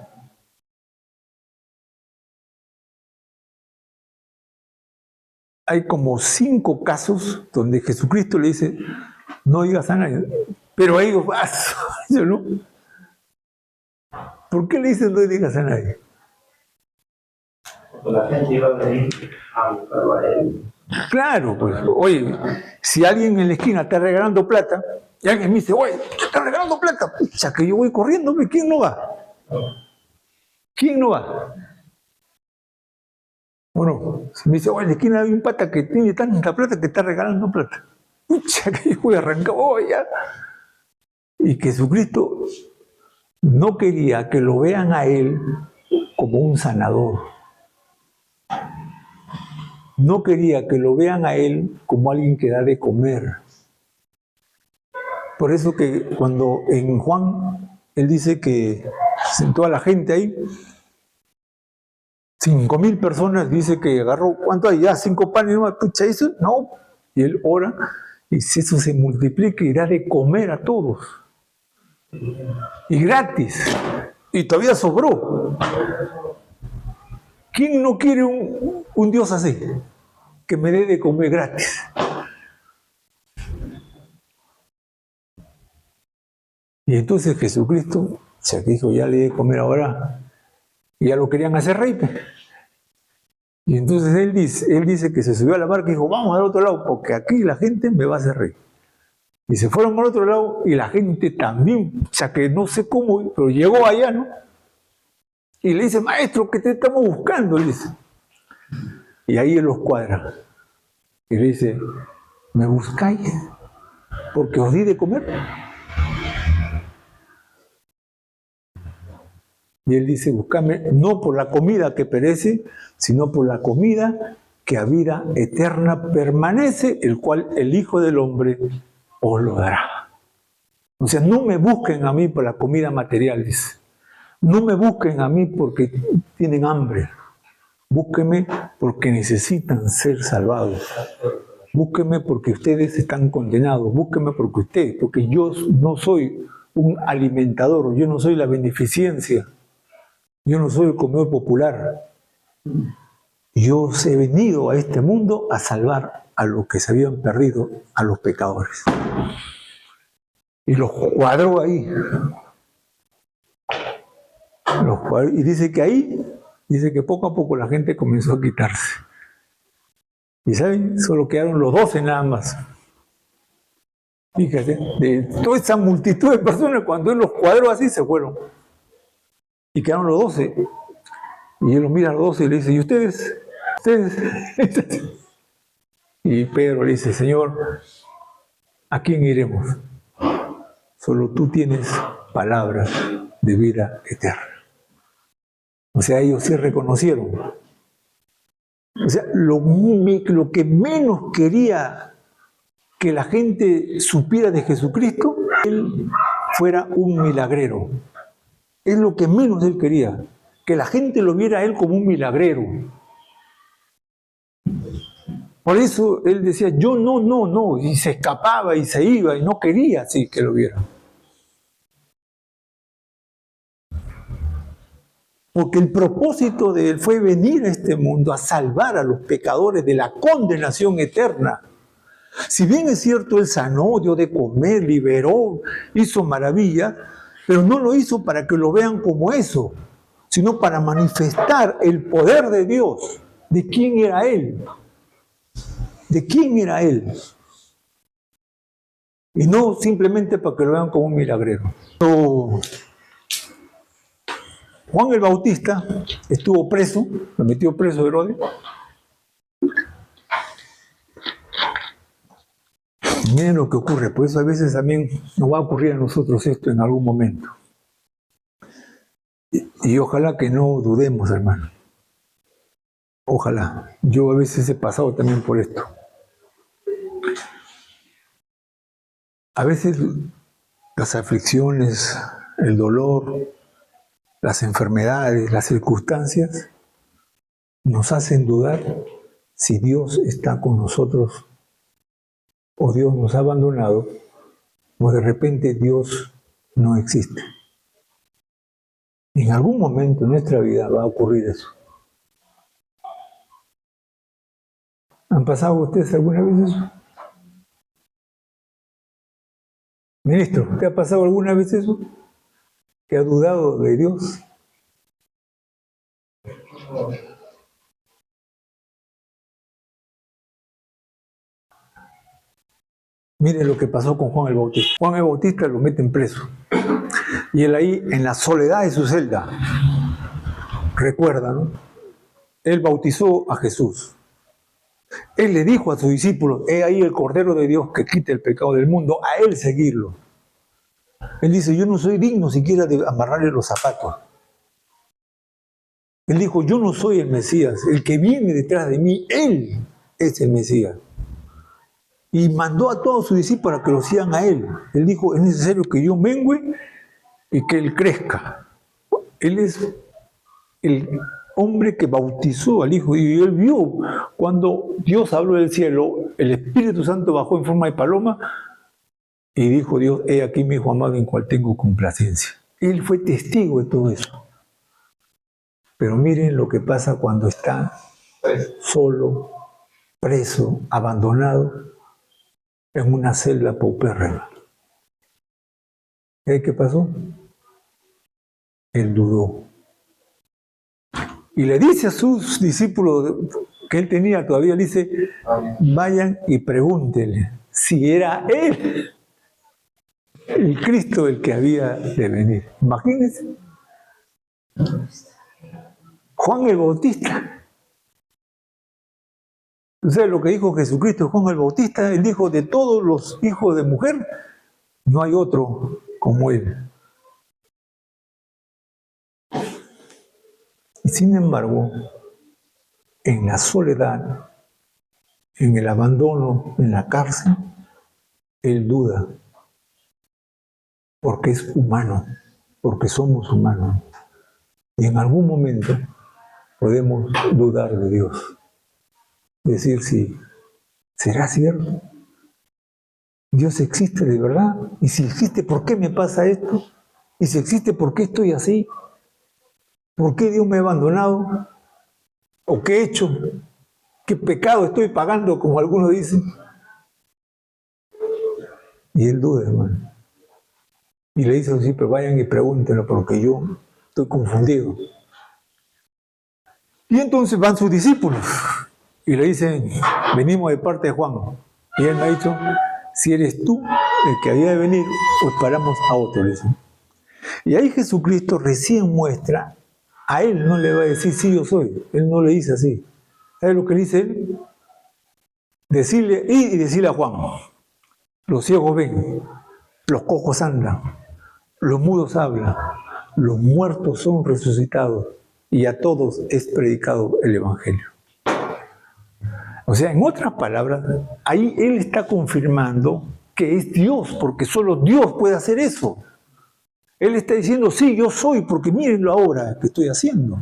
Hay como 5 casos donde Jesucristo le dice, no digas a nadie. Pero ahí vas, ¿no? ¿Por qué le dice no digas a nadie? Porque la gente iba a venir a buscarlo a él. Claro, pues, oye, si alguien en la esquina está regalando plata, y alguien me dice, oye, ¿tú estás regalando plata? Pucha, que yo voy corriendo, ¿quién no va? ¿Quién no va? Bueno, si me dice, oye, en la esquina hay un pata que tiene tanta plata que está regalando plata. Pucha, que yo voy a arrancar, ya. Y Jesucristo no quería que lo vean a él como un sanador. No quería que lo vean a él como alguien que da de comer. Por eso que cuando en Juan, él dice que sentó a la gente ahí, 5.000 personas, dice que agarró, ¿cuánto hay? Ya 5 panes, ¿no? Pucha, eso, no. Y él ora, y si eso se multiplica, irá de comer a todos. Y gratis. Y todavía sobró. ¿Quién no quiere un Dios así? Que me dé de comer gratis. Y entonces Jesucristo, se dijo, ya le di de comer ahora, y ya lo querían hacer rey. Y entonces él dice que se subió a la barca y dijo, vamos al otro lado, porque aquí la gente me va a hacer rey. Y se fueron al otro lado y la gente también, o sea que no sé cómo, pero llegó allá, ¿no? Y le dice, maestro, ¿qué te estamos buscando? Le dice. Y ahí él los cuadra. Y le dice, ¿me buscáis? Porque os di de comer. Y él dice, buscadme no por la comida que perece, sino por la comida que a vida eterna permanece, el cual el Hijo del Hombre os lo dará. O sea, no me busquen a mí por la comida material, dice. No me busquen a mí porque tienen hambre. Búsquenme porque necesitan ser salvados. Búsquenme porque ustedes están condenados. Búsquenme porque yo no soy un alimentador, yo no soy la beneficencia. Yo no soy el comedor popular. Yo he venido a este mundo a salvar a los que se habían perdido, a los pecadores. Y los cuadró ahí. Y dice que ahí, dice que poco a poco la gente comenzó a quitarse. Y ¿saben? Solo quedaron los 12 nada más. Fíjate, de toda esa multitud de personas, cuando él los cuadró así, se fueron. Y quedaron los 12. Y él los mira a los 12 y le dice, ¿y ustedes? Y Pedro le dice, Señor, ¿a quién iremos? Solo tú tienes palabras de vida eterna. O sea, ellos sí reconocieron. O sea, lo que menos quería que la gente supiera de Jesucristo, él fuera un milagrero. Es lo que menos él quería, que la gente lo viera a él como un milagrero. Por eso él decía, yo no, y se escapaba y se iba, y no quería así que lo vieran. Porque el propósito de Él fue venir a este mundo a salvar a los pecadores de la condenación eterna. Si bien es cierto, Él sanó, dio de comer, liberó, hizo maravillas, pero no lo hizo para que lo vean como eso, sino para manifestar el poder de Dios. ¿De quién era Él? ¿De quién era Él? Y no simplemente para que lo vean como un milagrero. Juan el Bautista estuvo preso, lo metió preso Herodes. Miren lo que ocurre, por eso a veces también nos va a ocurrir a nosotros esto en algún momento. Y ojalá que no dudemos, hermano. Ojalá. Yo a veces he pasado también por esto. A veces las aflicciones, el dolor, las enfermedades, las circunstancias nos hacen dudar si Dios está con nosotros o Dios nos ha abandonado o de repente Dios no existe. En algún momento en nuestra vida va a ocurrir eso. ¿Han pasado ustedes alguna vez eso? Ministro, ¿te ha pasado alguna vez eso? ¿Que ha dudado de Dios? Miren lo que pasó con Juan el Bautista. Juan el Bautista lo meten preso. Y él ahí, en la soledad de su celda, recuerda, ¿no? Él bautizó a Jesús. Él le dijo a sus discípulos, he ahí el Cordero de Dios que quita el pecado del mundo, a Él seguirlo. Él dice, yo no soy digno siquiera de amarrarle los zapatos. Él dijo, yo no soy el Mesías, el que viene detrás de mí, Él es el Mesías. Y mandó a todos sus discípulos a que lo sigan a Él. Él dijo, es necesario que yo mengüe y que Él crezca. Él es el hombre que bautizó al Hijo. Y Él vio cuando Dios habló del cielo, el Espíritu Santo bajó en forma de paloma y dijo Dios, he aquí mi Hijo amado en cual tengo complacencia. Él fue testigo de todo eso. Pero miren lo que pasa cuando está solo, preso, abandonado, en una celda paupérrima. ¿Qué pasó? Él dudó. Y le dice a sus discípulos que él tenía todavía, le dice, vayan y pregúntenle si era él el Cristo el que había de venir. Imagínense. Juan el Bautista. ¿Ustedes lo que dijo Jesucristo, Juan el Bautista? Él dijo, de todos los hijos de mujer, no hay otro como él. Y sin embargo, en la soledad, en el abandono, en la cárcel, él duda. Porque es humano, porque somos humanos. Y en algún momento podemos dudar de Dios. Decir si será cierto. Dios existe de verdad. Y si existe, ¿por qué me pasa esto? Y si existe, ¿por qué estoy así? ¿Por qué Dios me ha abandonado? ¿O qué he hecho? ¿Qué pecado estoy pagando, como algunos dicen? Y él duda, hermano. Y le dice así, pero vayan y pregúntenlo, porque yo estoy confundido. Y entonces van sus discípulos y le dicen, venimos de parte de Juan. Y él me ha dicho, si eres tú el que había de venir, o esperamos a otro, le dicen. Y ahí Jesucristo recién muestra, a él no le va a decir, sí, yo soy. Él no le dice así. ¿Sabe lo que le dice él? Decirle, y decirle a Juan, los ciegos ven, los cojos andan, los mudos hablan, los muertos son resucitados, y a todos es predicado el Evangelio. O sea, en otras palabras, ahí él está confirmando que es Dios, porque solo Dios puede hacer eso. Él está diciendo, sí, yo soy, porque mírenlo ahora que estoy haciendo.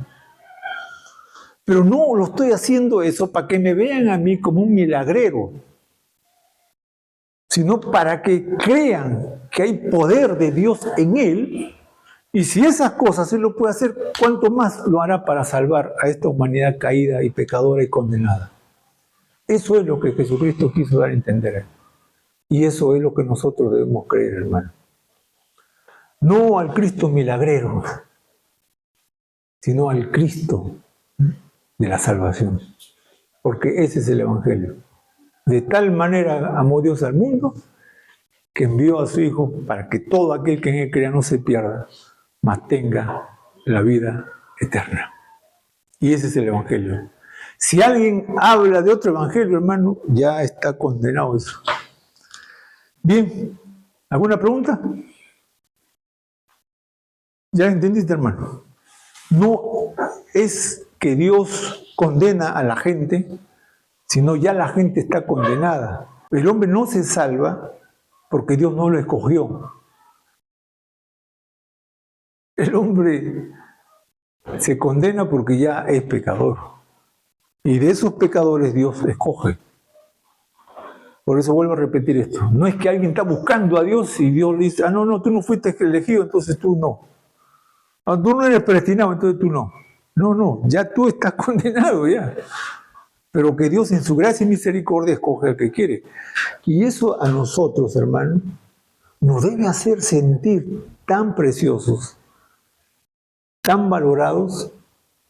Pero no lo estoy haciendo eso para que me vean a mí como un milagrero, sino para que crean que hay poder de Dios en él Y si esas cosas Él lo puede hacer, ¿cuánto más lo hará para salvar a esta humanidad caída y pecadora y condenada? Eso es lo que Jesucristo quiso dar a entender. Y eso es lo que nosotros debemos creer, hermano. No al Cristo milagrero, sino al Cristo de la salvación. Porque ese es el Evangelio. De tal manera amó Dios al mundo que envió a su Hijo para que todo aquel que en Él crea no se pierda, mas tenga la vida eterna. Y ese es el Evangelio. Si alguien habla de otro Evangelio, hermano, ya está condenado eso. Bien, ¿alguna pregunta? ¿Ya entendiste, hermano? No es que Dios condena a la gente, sino ya la gente está condenada. El hombre no se salva porque Dios no lo escogió. El hombre se condena porque ya es pecador. Y de esos pecadores Dios escoge. Por eso vuelvo a repetir esto. No es que alguien está buscando a Dios y Dios le dice, no, tú no fuiste elegido, entonces tú no. Tú no eres predestinado, entonces tú no. No, ya tú estás condenado ya. Pero que Dios en su gracia y misericordia escoge al que quiere. Y eso a nosotros, hermanos, nos debe hacer sentir tan preciosos, tan valorados,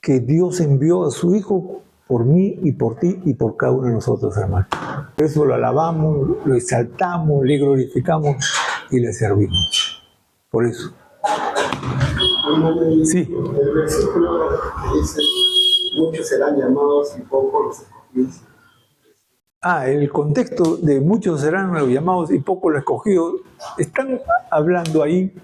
que Dios envió a su Hijo por mí y por ti y por cada uno de nosotros, hermanos. Por eso lo alabamos, lo exaltamos, le glorificamos y le servimos. Por eso. Sí. El versículo que dice, muchos serán llamados y pocos los escogidos. El contexto de muchos serán los llamados y pocos los escogidos. Están hablando ahí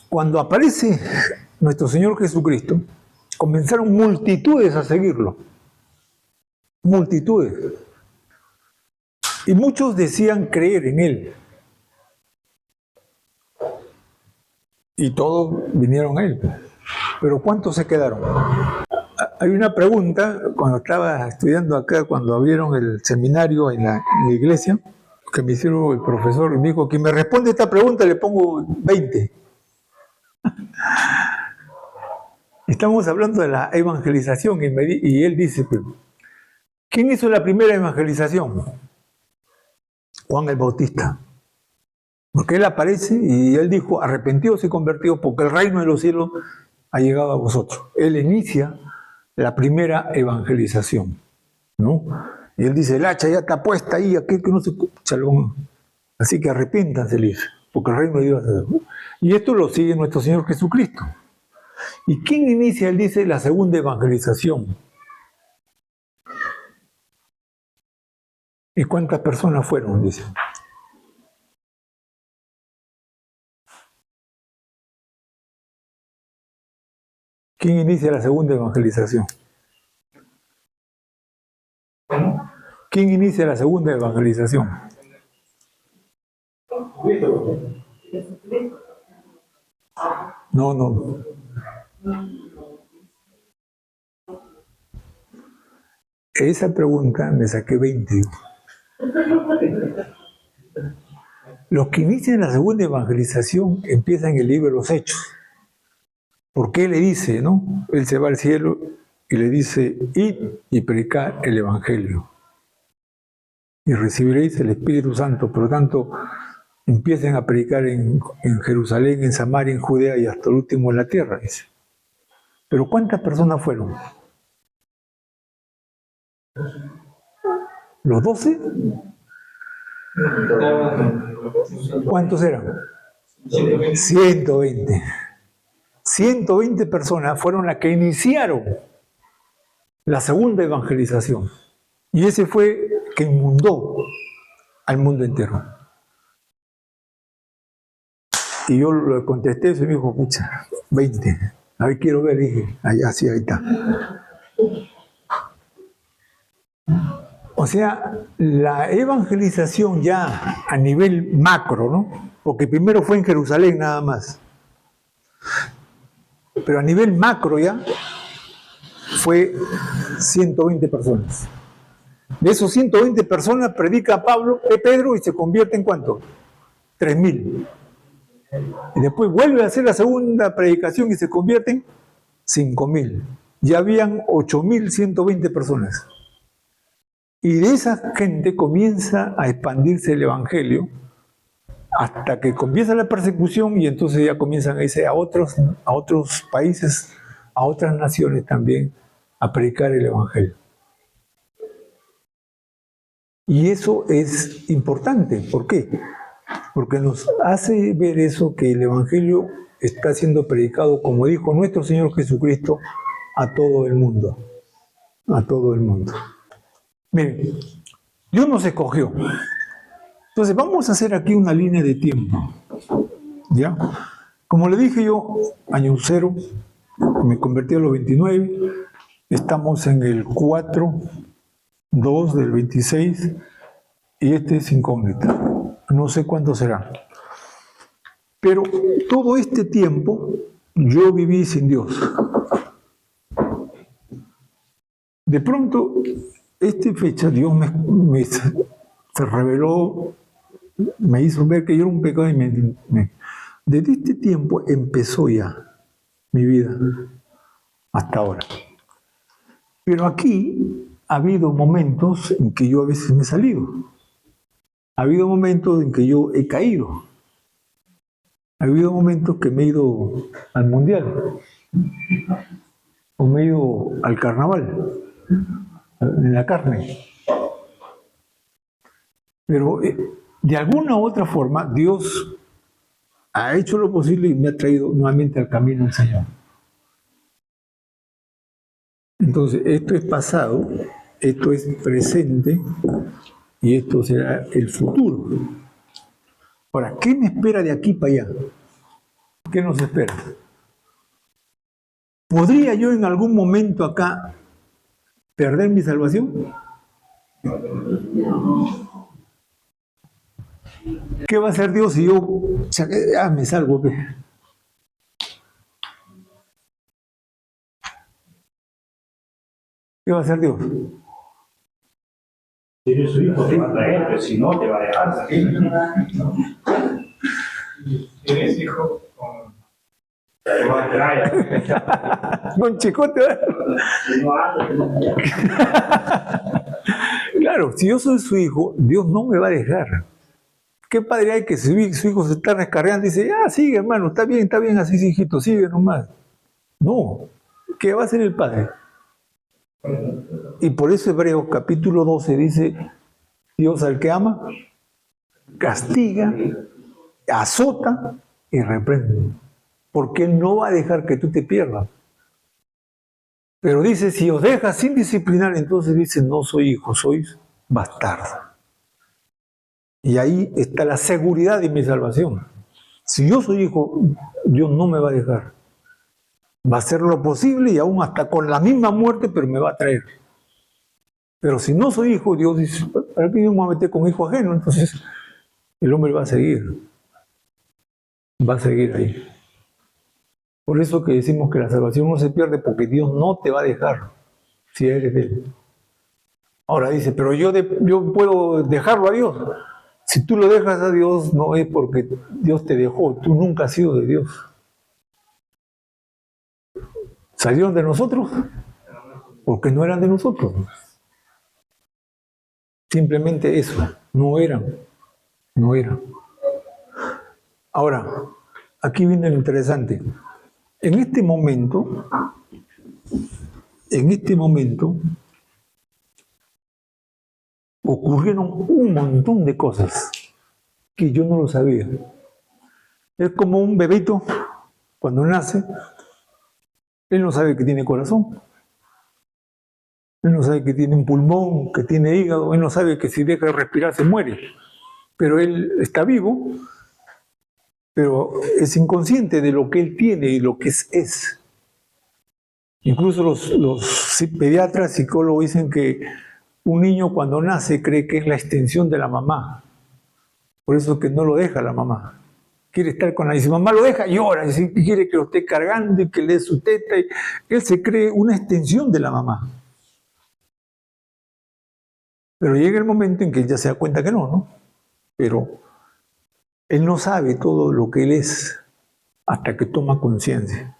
cuando aparece nuestro Señor Jesucristo, comenzaron multitudes a seguirlo. Multitudes. Y muchos decían creer en Él. Y todos vinieron a Él. Pero ¿cuántos se quedaron? Hay una pregunta, cuando estaba estudiando acá, cuando abrieron el seminario en la iglesia, que me hicieron el profesor, y me dijo, quien me responde esta pregunta le pongo 20. Estamos hablando de la evangelización, y él dice, ¿quién hizo la primera evangelización? Juan el Bautista. Porque él aparece y él dijo, arrepentidos y convertidos, porque el reino de los cielos ha llegado a vosotros. Él inicia la primera evangelización, ¿no? Y él dice, el hacha ya está puesta ahí, aquel que no se escucha, así que arrepiéntanse, le dice, porque el reino de Dios ha llegado. Y esto lo sigue nuestro Señor Jesucristo. ¿Y quién inicia? Él dice, la segunda evangelización. ¿Y cuántas personas fueron? Dice. ¿Quién inicia la segunda evangelización? ¿Cómo? ¿Quién inicia la segunda evangelización? No. Esa pregunta me saqué 20. Los que inician la segunda evangelización empiezan en el libro de los Hechos. Porque él le dice, ¿no? Él se va al cielo y le dice, id y predicad el Evangelio. Y recibiréis el Espíritu Santo. Por lo tanto, empiecen a predicar en Jerusalén, en Samaria, en Judea y hasta el último en la tierra, dice. Pero ¿cuántas personas fueron? ¿Los 12? ¿Cuántos eran? 120. 120 personas fueron las que iniciaron la segunda evangelización. Y ese fue que inundó al mundo entero. Y yo le contesté eso y me dijo, pucha, 20. A ver, quiero ver, dije, allá sí, ahí está. O sea, la evangelización ya a nivel macro, ¿no? Porque primero fue en Jerusalén nada más. Pero a nivel macro ya fue 120 personas. De esos 120 personas predica Pedro y se convierte en ¿cuánto? 3.000. Y después vuelve a hacer la segunda predicación y se convierten 5.000. Ya habían 8.120 personas. Y de esa gente comienza a expandirse el evangelio hasta que comienza la persecución y entonces ya comienzan a irse a otros países, a otras naciones también, a predicar el evangelio. Y eso es importante. ¿Por qué? Porque nos hace ver eso, que el evangelio está siendo predicado, como dijo nuestro Señor Jesucristo, a todo el mundo. A todo el mundo. Miren, Dios nos escogió. Entonces vamos a hacer aquí una línea de tiempo. ¿Ya? Como le dije yo, año 0, me convertí a los 29, estamos en el 4/2 del 26 y este es incógnita. No sé cuánto será. Pero todo este tiempo yo viví sin Dios. De pronto, esta fecha, Dios se reveló, me hizo ver que yo era un pecado y desde este tiempo empezó ya mi vida hasta ahora. Pero aquí ha habido momentos en que yo a veces me he salido. Ha habido momentos en que yo he caído. Ha habido momentos que me he ido al mundial. O me he ido al carnaval. En la carne. Pero de alguna u otra forma Dios ha hecho lo posible y me ha traído nuevamente al camino del Señor. Entonces, esto es pasado, esto es presente y esto será el futuro. Ahora, ¿qué me espera de aquí para allá? ¿Qué nos espera? ¿Podría yo en algún momento acá perder mi salvación? ¿Qué va a hacer Dios si yo me salvo? ¿Qué va a hacer Dios? Si eres su hijo, te va a traer, pero si no, te va a dejar salir. Si eres hijo, Te va a traer. Con chicote. Si no haces, Claro, si yo soy su hijo, Dios no me va a dejar. ¿Qué padre hay que su hijo se está descargando y dice, sigue hermano, está bien así, hijito, sigue nomás? No, ¿qué va a hacer el padre? Y por eso Hebreos capítulo 12 dice, Dios al que ama, castiga, azota y reprende. Porque Él no va a dejar que tú te pierdas. Pero dice, si os deja sin disciplinar, entonces dice, no soy hijo, sois bastardo. Y ahí está la seguridad de mi salvación. Si yo soy hijo, Dios no me va a dejar. Va a hacer lo posible y aún hasta con la misma muerte, pero me va a traer. Pero si no soy hijo, Dios dice, ¿para qué yo me voy a meter con hijo ajeno? Entonces el hombre va a seguir. Va a seguir ahí. Por eso que decimos que la salvación no se pierde, porque Dios no te va a dejar si eres de Él. Ahora dice, pero yo puedo dejarlo a Dios. Si tú lo dejas a Dios, no es porque Dios te dejó, tú nunca has sido de Dios. ¿Salieron de nosotros? Porque no eran de nosotros. Simplemente eso, no eran. Ahora, aquí viene lo interesante. En este momento, ocurrieron un montón de cosas que yo no lo sabía. Es como un bebito, cuando nace, él no sabe que tiene corazón, él no sabe que tiene un pulmón, que tiene hígado, él no sabe que si deja de respirar se muere, pero él está vivo, pero es inconsciente de lo que él tiene y lo que es. Incluso los pediatras, psicólogos dicen que un niño cuando nace cree que es la extensión de la mamá. Por eso es que no lo deja la mamá. Quiere estar con la... Y si mamá lo deja, llora. Y quiere que lo esté cargando y que le dé su teta. Y él se cree una extensión de la mamá. Pero llega el momento en que él ya se da cuenta que no, ¿no? Pero él no sabe todo lo que él es hasta que toma conciencia.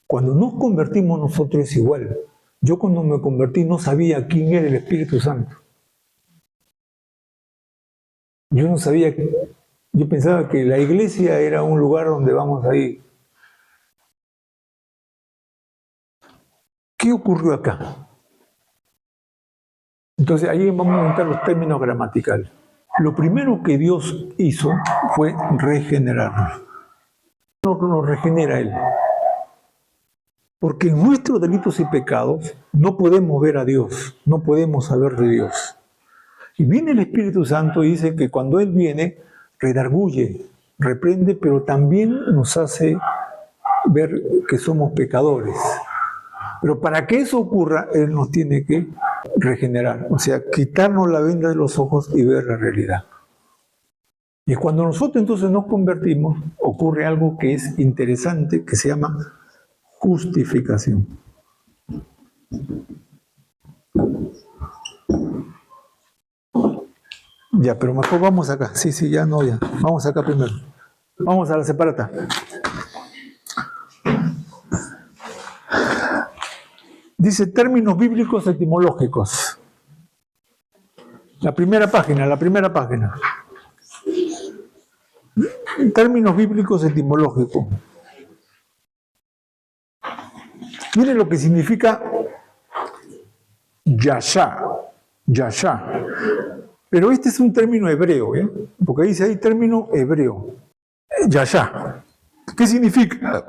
Cuando nos convertimos nosotros es igual. Yo cuando me convertí no sabía quién era el Espíritu Santo. Yo no sabía, yo pensaba que la iglesia era un lugar donde vamos a ir. ¿Qué ocurrió acá? Entonces ahí vamos a montar los términos gramaticales. Lo primero que Dios hizo fue regenerarnos. No nos regenera Él. Porque en nuestros delitos y pecados no podemos ver a Dios, no podemos saber de Dios. Y viene el Espíritu Santo y dice que cuando Él viene, redarguye, reprende, pero también nos hace ver que somos pecadores. Pero para que eso ocurra, Él nos tiene que regenerar, o sea, quitarnos la venda de los ojos y ver la realidad. Y cuando nosotros entonces nos convertimos, ocurre algo que es interesante, que se llama justificación. Ya, pero mejor vamos acá. Sí, ya no, ya. Vamos acá primero. Vamos a la separata. Dice términos bíblicos etimológicos. La primera página. Términos bíblicos etimológicos. Miren lo que significa yashá. Pero este es un término hebreo, ¿eh? Porque dice ahí término hebreo. Yashá. ¿Qué significa?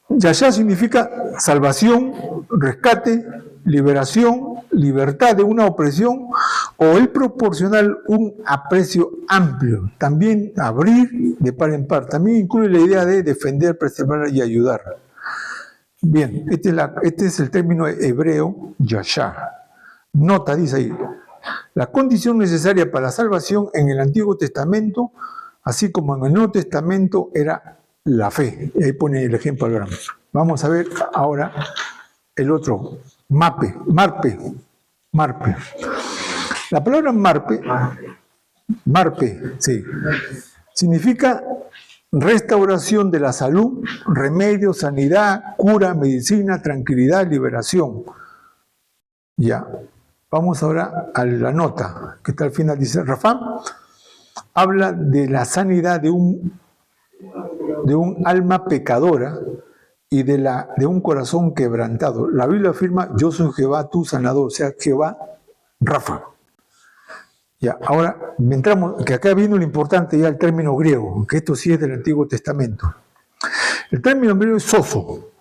Yashá significa salvación, rescate, liberación, libertad de una opresión o el proporcionar un aprecio amplio. También abrir de par en par. También incluye la idea de defender, preservar y ayudar. Bien, este es el término hebreo yashá. Nota, dice ahí, la condición necesaria para la salvación en el Antiguo Testamento, así como en el Nuevo Testamento, era la fe. Y ahí pone el ejemplo al grano. Vamos a ver ahora el otro, marpe. La palabra marpe, sí, significa restauración de la salud, remedio, sanidad, cura, medicina, tranquilidad, liberación. Ya, vamos ahora a la nota que está al final. Dice, Rafam habla de la sanidad de un alma pecadora y de un corazón quebrantado. La Biblia afirma, yo soy Jehová, tu sanador, o sea, Jehová Rafa. Ya, ahora entramos, que acá viene lo importante ya el término griego, que esto sí es del Antiguo Testamento. El término griego es soso.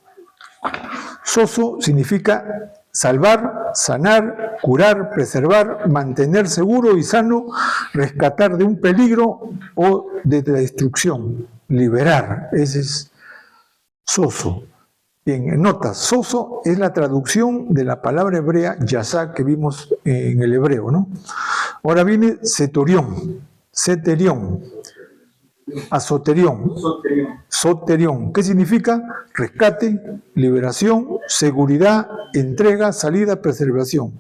Soso significa salvar, sanar, curar, preservar, mantener seguro y sano, rescatar de un peligro o de la destrucción, liberar. Ese es soso. Bien, nota, soso es la traducción de la palabra hebrea yashá que vimos en el hebreo, ¿no? Ahora viene seterión, soterión. ¿Qué significa? Rescate, liberación, seguridad, entrega, salida, preservación.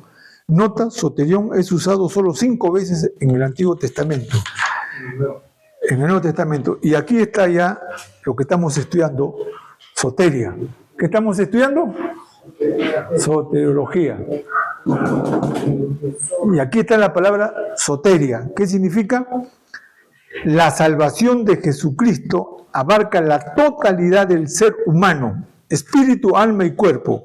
Nota, soterión es usado solo 5 veces en el Antiguo Testamento. En el Nuevo Testamento. Y aquí está ya lo que estamos estudiando, soteria. ¿Qué estamos estudiando? Soteriología. Y aquí está la palabra soteria. ¿Qué significa? La salvación de Jesucristo abarca la totalidad del ser humano, espíritu, alma y cuerpo,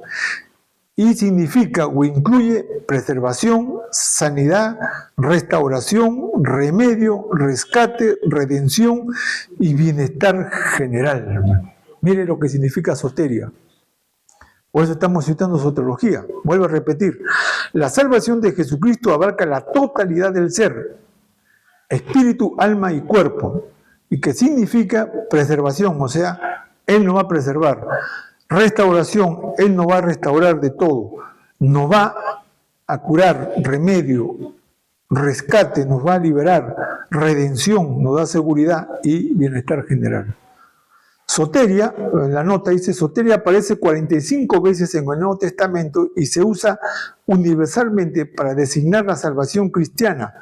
y significa o incluye preservación, sanidad, restauración, remedio, rescate, redención y bienestar general. Mire lo que significa soteria. Por eso estamos citando soteriología. Vuelvo a repetir. La salvación de Jesucristo abarca la totalidad del ser, espíritu, alma y cuerpo, y que significa preservación, o sea, Él nos va a preservar. Restauración, Él nos va a restaurar de todo. Nos va a curar, remedio, rescate, nos va a liberar, redención, nos da seguridad y bienestar general. Soteria, en la nota dice, soteria aparece 45 veces en el Nuevo Testamento y se usa universalmente para designar la salvación cristiana.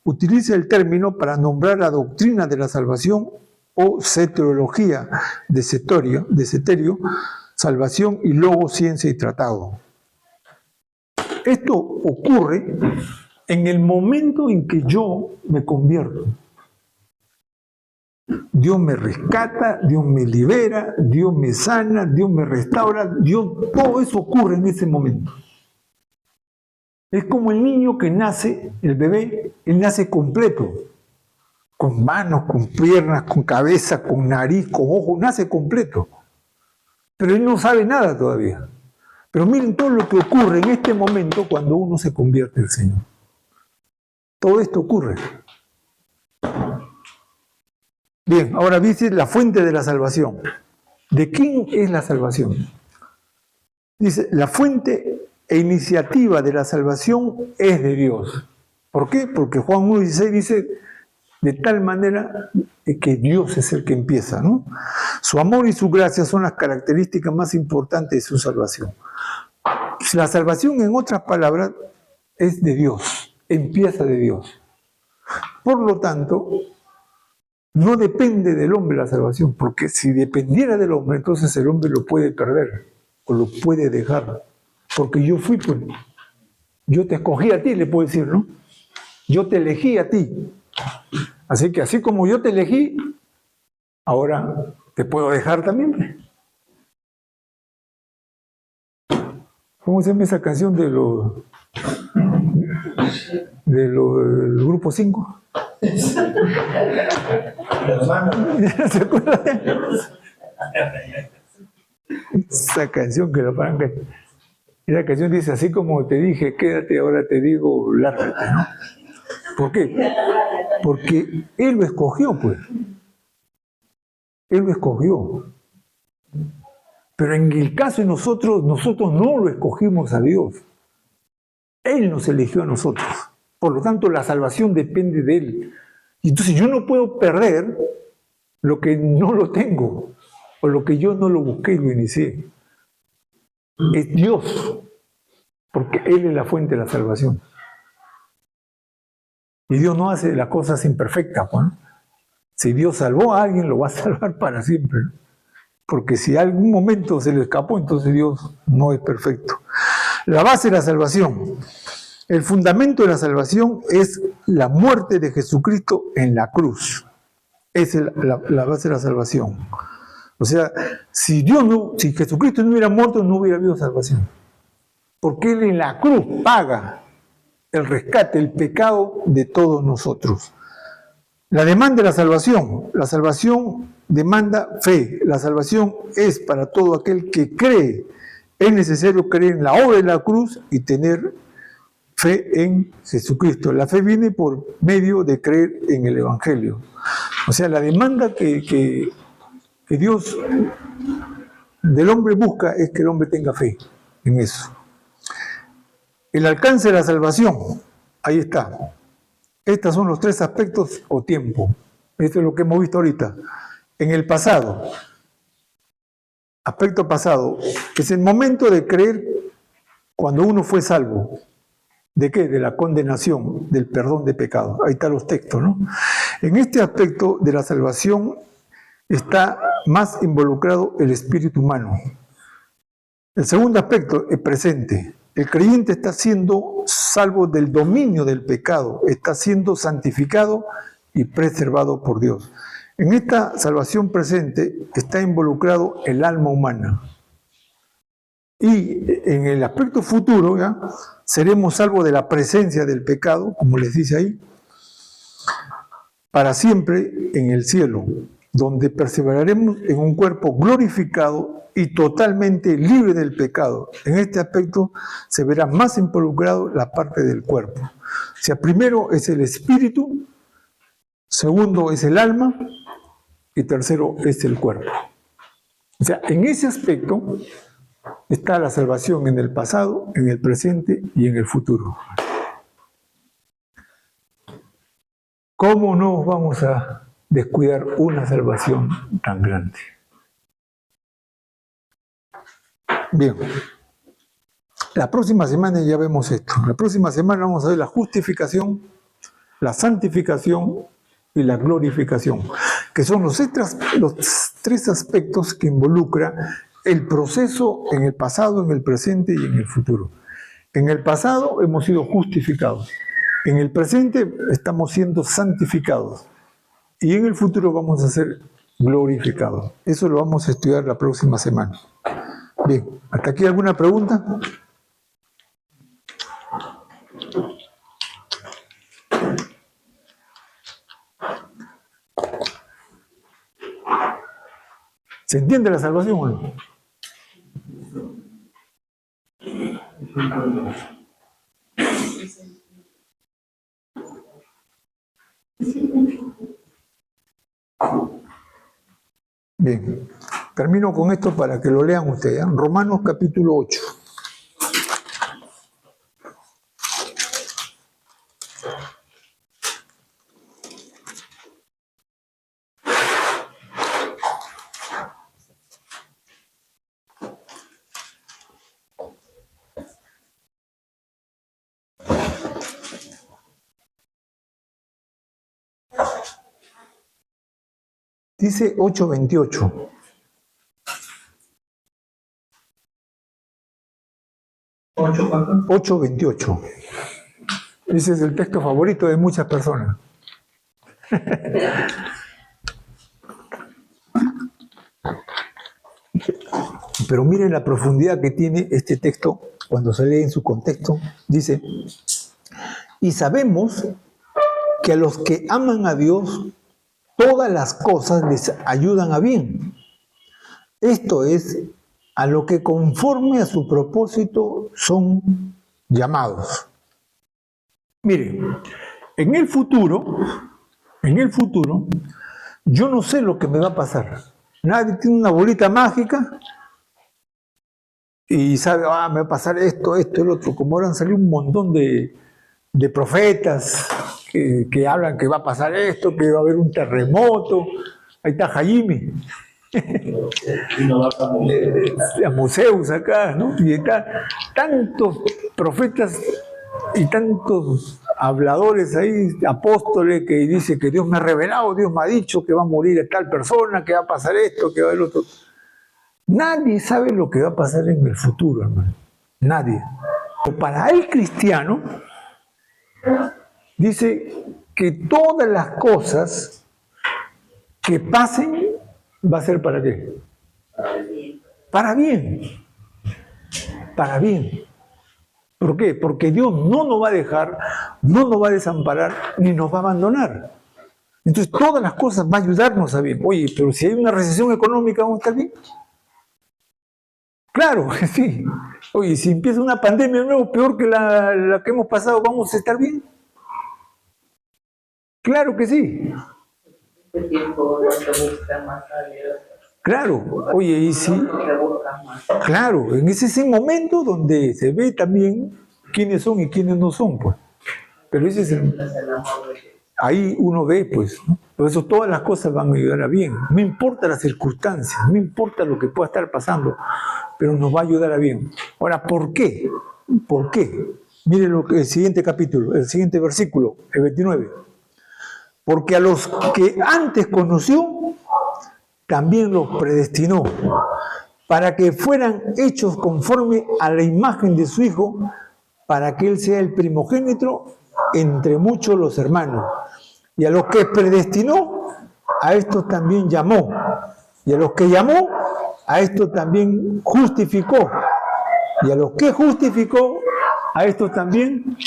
Utiliza el término para nombrar la doctrina de la salvación o soteriología de Ceterio, salvación y luego ciencia y tratado. Esto ocurre en el momento en que yo me convierto. Dios me rescata, Dios me libera, Dios me sana, Dios me restaura, todo eso ocurre en ese momento. Es como el niño que nace, el bebé, él nace completo, con manos, con piernas, con cabeza, con nariz, con ojos, nace completo. Pero él no sabe nada todavía. Pero miren todo lo que ocurre en este momento cuando uno se convierte al Señor. Todo esto ocurre. Bien, ahora dice la fuente de la salvación. ¿De quién es la salvación? Dice, la fuente e iniciativa de la salvación es de Dios. ¿Por qué? Porque Juan 1:16 dice, de tal manera que Dios es el que empieza, ¿no? Su amor y su gracia son las características más importantes de su salvación. La salvación, en otras palabras, es de Dios, empieza de Dios. Por lo tanto, no depende del hombre la salvación, porque si dependiera del hombre, entonces el hombre lo puede perder o lo puede dejar. Porque yo fui, pues, yo te escogí a ti, le puedo decir, ¿no? Yo te elegí a ti. Así que así como yo te elegí, ahora te puedo dejar también. ¿Cómo se llama esa canción del grupo 5? ¿Se acuerdan? Esa canción que la paran. Esa canción dice, así como te dije, quédate, ahora te digo, lárgate, ¿no? ¿Por qué? Porque Él lo escogió, pues. Él lo escogió. Pero en el caso de nosotros no lo escogimos a Dios. Él nos eligió a nosotros. Por lo tanto, la salvación depende de Él. Y entonces yo no puedo perder lo que no lo tengo, o lo que yo no lo busqué y lo inicié. Es Dios, porque Él es la fuente de la salvación. Y Dios no hace las cosas imperfectas, ¿no? Si Dios salvó a alguien, lo va a salvar para siempre, ¿no? Porque si algún momento se le escapó, entonces Dios no es perfecto. La base de la salvación. El fundamento de la salvación es la muerte de Jesucristo en la cruz. Esa es la base de la salvación. O sea, si Jesucristo no hubiera muerto, no hubiera habido salvación. Porque Él en la cruz paga el rescate, el pecado de todos nosotros. La demanda de la salvación demanda fe. La salvación es para todo aquel que cree. Es necesario creer en la obra de la cruz y tener fe en Jesucristo. La fe viene por medio de creer en el Evangelio. O sea, la demanda que Dios del hombre busca es que el hombre tenga fe en eso. El alcance de la salvación, ahí está. Estos son los tres aspectos o tiempo. Esto es lo que hemos visto ahorita. En el pasado, aspecto pasado, es el momento de creer cuando uno fue salvo. ¿De qué? De la condenación, del perdón de pecado. Ahí están los textos, ¿no? En este aspecto de la salvación está más involucrado el espíritu humano. El segundo aspecto es presente. El creyente está siendo salvo del dominio del pecado, está siendo santificado y preservado por Dios. En esta salvación presente está involucrado el alma humana. Y en el aspecto futuro, ¿ya?, seremos salvos de la presencia del pecado, como les dice ahí, para siempre en el cielo, donde perseveraremos en un cuerpo glorificado y totalmente libre del pecado. En este aspecto se verá más involucrado la parte del cuerpo. O sea, primero es el espíritu, segundo es el alma y tercero es el cuerpo. O sea, en ese aspecto está la salvación en el pasado, en el presente y en el futuro. ¿Cómo no vamos a descuidar una salvación tan grande? Bien. La próxima semana ya vemos esto. La próxima semana vamos a ver la justificación, la santificación y la glorificación, que son los tres aspectos que involucra el proceso en el pasado, en el presente y en el futuro. En el pasado hemos sido justificados, en el presente estamos siendo santificados y en el futuro vamos a ser glorificados. Eso lo vamos a estudiar la próxima semana. Bien, ¿hasta aquí alguna pregunta? ¿Se entiende la salvación o no? Bien, termino con esto para que lo lean ustedes. Romanos capítulo 8. Dice 8:28. ¿8 cuánto? 8:28. Ese es el texto favorito de muchas personas. Pero miren la profundidad que tiene este texto cuando se lee en su contexto. Dice, y sabemos que a los que aman a Dios, todas las cosas les ayudan a bien. Esto es, a lo que conforme a su propósito son llamados. Miren, en el futuro, yo no sé lo que me va a pasar. Nadie tiene una bolita mágica y sabe, me va a pasar esto, el otro. Como ahora han salido un montón de profetas que hablan que va a pasar esto, que va a haber un terremoto. Ahí está Jaime. A museos acá, ¿no? Y está tantos profetas y tantos habladores ahí, apóstoles, que dice que Dios me ha revelado, Dios me ha dicho que va a morir tal persona, que va a pasar esto, que va a haber otro. Nadie sabe lo que va a pasar en el futuro, hermano. Nadie. Pero para el cristiano, dice que todas las cosas que pasen va a ser ¿para qué? Para bien. Para bien. ¿Por qué? Porque Dios no nos va a dejar, no nos va a desamparar, ni nos va a abandonar. Entonces todas las cosas van a ayudarnos a bien. Oye, pero si hay una recesión económica, ¿vamos a estar bien? Claro que sí. Oye, si empieza una pandemia nueva, peor que la que hemos pasado, ¿vamos a estar bien? Claro que sí. Claro, oye, y sí, claro, en ese momento donde se ve también quiénes son y quiénes no son, pues. Pero ese es ahí uno ve, pues, ¿no? Por eso todas las cosas van a ayudar a bien. No importa las circunstancias, no importa lo que pueda estar pasando, pero nos va a ayudar a bien. Ahora, ¿por qué? ¿Por qué? Miren el siguiente capítulo, el siguiente versículo, el 29. Porque a los que antes conoció, también los predestinó, para que fueran hechos conforme a la imagen de su Hijo, para que Él sea el primogénito entre muchos los hermanos. Y a los que predestinó, a estos también llamó. Y a los que llamó, a estos también justificó. Y a los que justificó, a estos también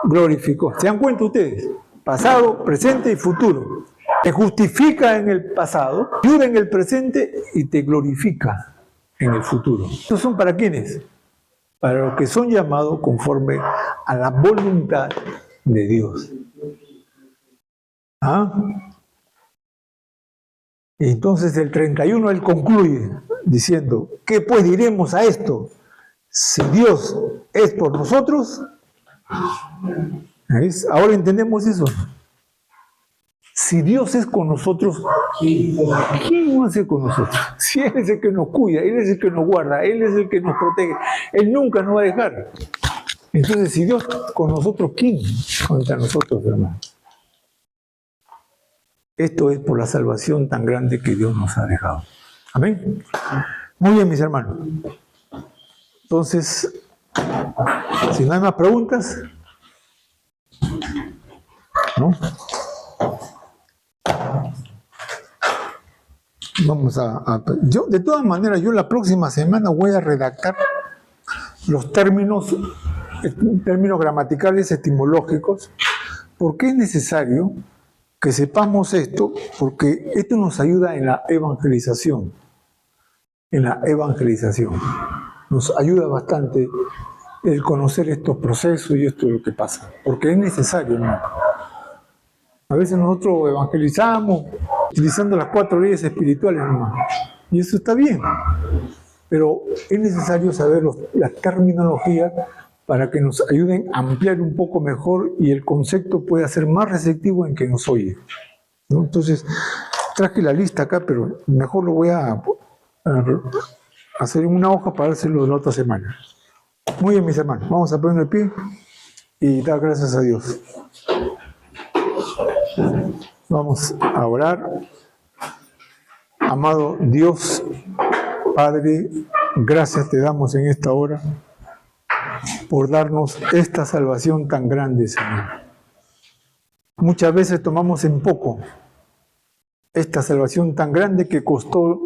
glorificó. ¿Se dan cuenta ustedes? Pasado, presente y futuro. Te justifica en el pasado, te ayuda en el presente y te glorifica en el futuro. ¿Estos son para quiénes? Para los que son llamados conforme a la voluntad de Dios. ¿Ah? Y entonces el 31 él concluye diciendo, ¿qué pues diremos a esto? Si Dios es por nosotros, ¿ves? Ahora entendemos eso. Si Dios es con nosotros, ¿quién va a ser con nosotros? Si Él es el que nos cuida, Él es el que nos guarda, Él es el que nos protege, Él nunca nos va a dejar. Entonces, si Dios con nosotros, ¿quién contra nosotros, hermano? Esto es por la salvación tan grande que Dios nos ha dejado. Amén. Muy bien, mis hermanos. Entonces, si no hay más preguntas, ¿no? Vamos yo, de todas maneras, yo la próxima semana voy a redactar los términos gramaticales etimológicos, porque es necesario que sepamos esto, porque esto nos ayuda en la evangelización. En la evangelización. Nos ayuda bastante el conocer estos procesos y esto es lo que pasa, porque es necesario, ¿no? A veces nosotros evangelizamos utilizando las 4 leyes espirituales, hermano, y eso está bien, pero es necesario saber las terminologías para que nos ayuden a ampliar un poco mejor y el concepto pueda ser más receptivo en que nos oye, ¿no? Entonces, traje la lista acá, pero mejor lo voy a hacer en una hoja para dárselo la otra semana. Muy bien, mis hermanos, vamos a poner el pie y dar gracias a Dios. Vamos a orar. Amado Dios, Padre, gracias te damos en esta hora por darnos esta salvación tan grande, Señor. Muchas veces tomamos en poco esta salvación tan grande que costó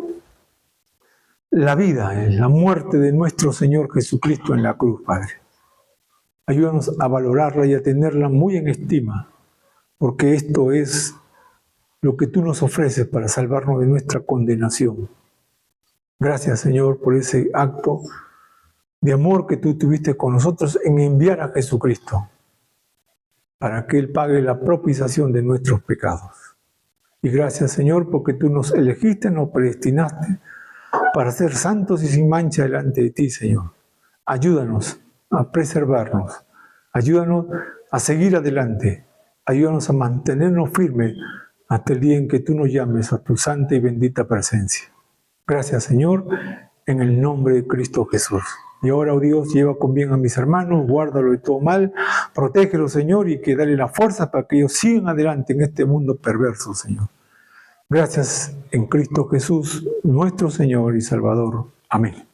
la vida, la muerte de nuestro Señor Jesucristo en la cruz, Padre. Ayúdanos a valorarla y a tenerla muy en estima, porque esto es lo que tú nos ofreces para salvarnos de nuestra condenación. Gracias, Señor, por ese acto de amor que tú tuviste con nosotros en enviar a Jesucristo para que Él pague la propiciación de nuestros pecados. Y gracias, Señor, porque tú nos elegiste, nos predestinaste para ser santos y sin mancha delante de ti, Señor. Ayúdanos a preservarnos, ayúdanos a seguir adelante, ayúdanos a mantenernos firmes hasta el día en que tú nos llames a tu santa y bendita presencia. Gracias, Señor, en el nombre de Cristo Jesús. Y ahora, oh Dios, lleva con bien a mis hermanos, guárdalo de todo mal, protégelo, Señor, y que dale la fuerza para que ellos sigan adelante en este mundo perverso, Señor. Gracias en Cristo Jesús, nuestro Señor y Salvador. Amén.